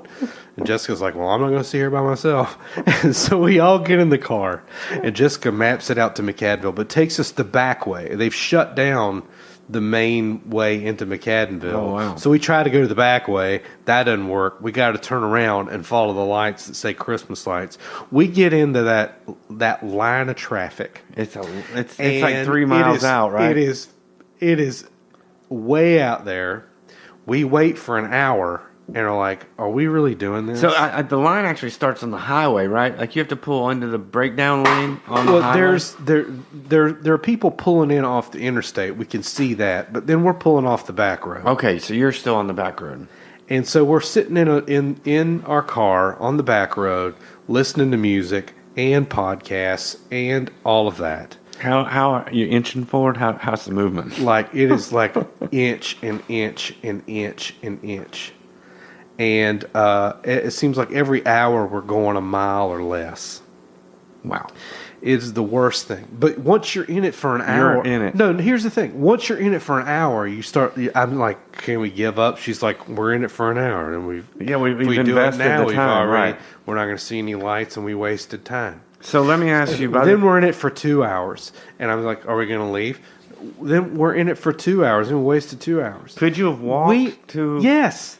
S4: And Jessica's like, well, I'm not going to see her by myself. And so we all get in the car. And Jessica maps it out to McAdenville, but takes us the back way. They've shut down the main way into McAdenville.
S5: Oh, wow.
S4: So we try to go to the back way. That doesn't work. We got to turn around and follow the lights that say Christmas lights. We get into that line of traffic.
S5: It's like
S4: And
S5: 3
S4: it
S5: miles
S4: is-
S5: out, right?
S4: It is way out there. We wait for an hour and are like, are we really doing this?
S5: So the line actually starts on the highway, right? Like you have to pull into the breakdown lane on the highway.
S4: there are people pulling in off the interstate. We can see that, but then we're pulling off the back road.
S5: Okay, so you're still on the back road.
S4: And so we're sitting in our car on the back road, listening to music and podcasts and all of that.
S5: How are you inching forward? How's the movement?
S4: Like it is like inch and inch and inch and inch. And it seems like every hour we're going a mile or less.
S5: Wow.
S4: It's the worst thing. But once you're in it for an hour...
S5: You're in it.
S4: No, here's the thing. Once you're in it for an hour, I'm like, can we give up? She's like, we're in it for an hour. And we've
S5: invested the time, right.
S4: We're not going to see any lights, and we wasted time.
S5: So let me ask you.
S4: Then we're in it for 2 hours. And I was like, are we going to leave? Then we're in it for 2 hours, and we wasted 2 hours.
S5: Could you have walked to...
S4: Yes.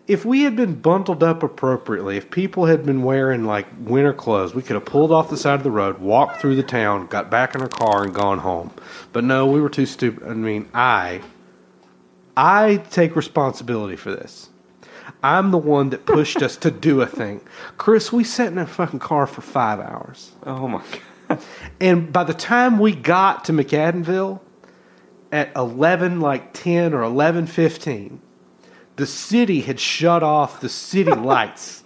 S4: If we had been bundled up appropriately, if people had been wearing like winter clothes, we could have pulled off the side of the road, walked through the town, got back in our car, and gone home. But no, we were too stupid. I mean, I take responsibility for this. I'm the one that pushed us to do a thing. Chris, we sat in a fucking car for 5 hours.
S5: Oh my God.
S4: And by the time we got to McAdenville at 11:10 or 11:15, the city had shut off the city lights.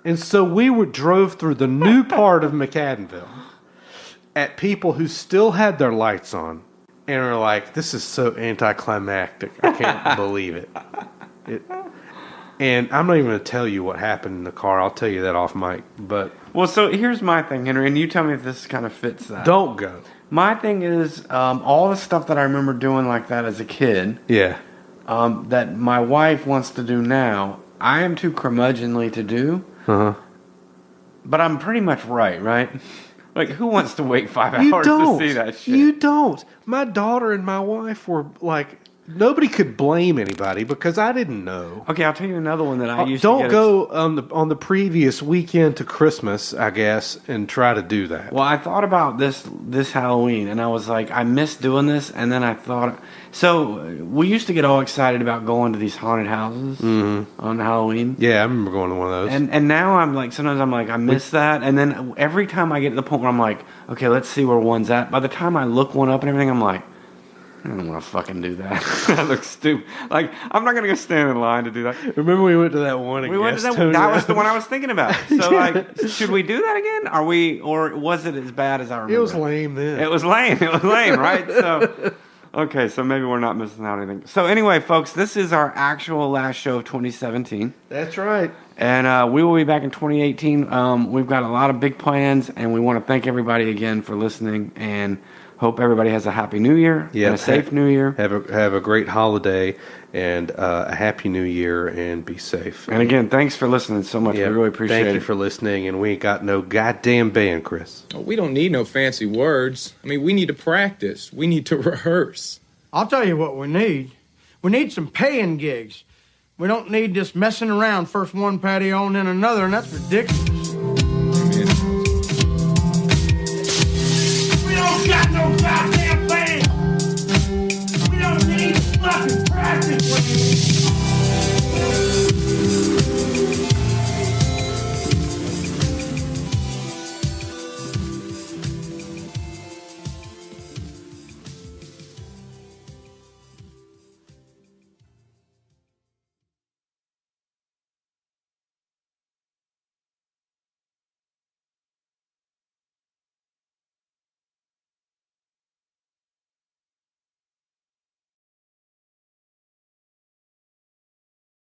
S4: And so we drove through the new part of McAdenville at people who still had their lights on and are like, this is so anticlimactic. I can't believe it. And I'm not even going to tell you what happened in the car. I'll tell you that off mic. But
S5: Well, so here's my thing, Henry, and you tell me if this kind of fits that.
S4: don't go.
S5: My thing is all the stuff that I remember doing like that as a kid.
S4: Yeah.
S5: That my wife wants to do now, I am too curmudgeonly to do.
S4: Uh-huh.
S5: But I'm pretty much right? Like, who wants to wait 5
S4: You
S5: hours
S4: don't.
S5: to see that shit?
S4: You don't. My daughter and my wife were like, nobody could blame anybody because I didn't know.
S5: Okay, I'll tell you another one that I used to
S4: Don't
S5: get
S4: go on the previous weekend to Christmas, I guess, and try to do that.
S5: Well, I thought about this Halloween, and I was like, I miss doing this, and then I thought... So, we used to get all excited about going to these haunted houses on Halloween.
S4: Yeah, I remember going to one of those.
S5: And now I'm like, sometimes I'm like, I miss that. And then every time I get to the point where I'm like, okay, let's see where one's at. By the time I look one up and everything, I'm like, I don't want to fucking do that. That looks stupid. Like, I'm not going to go stand in line to do that.
S4: Remember we went to that one
S5: We went to that was the one I was thinking about. So, like, should we do that again? Or was it as bad as I remember?
S4: It was lame then.
S5: It was lame, right? So, okay, so maybe we're not missing out anything. So anyway, folks, this is our actual last show of 2017.
S4: That's right.
S5: And we will be back in 2018. We've got a lot of big plans, and we want to thank everybody again for listening, and hope everybody has a happy new year and a safe new year.
S4: Have a great holiday and a happy new year, and be safe.
S5: And again, thanks for listening so much.
S4: Yeah,
S5: we really appreciate it.
S4: Thank you for listening, and we ain't got no goddamn band, Chris.
S1: Oh, we don't need no fancy words. I mean, we need to practice. We need to rehearse.
S2: I'll tell you what we need. We need some paying gigs. We don't need this messing around, first one patio and then another, and that's ridiculous.
S3: don't got no goddamn band. We don't need fucking practice.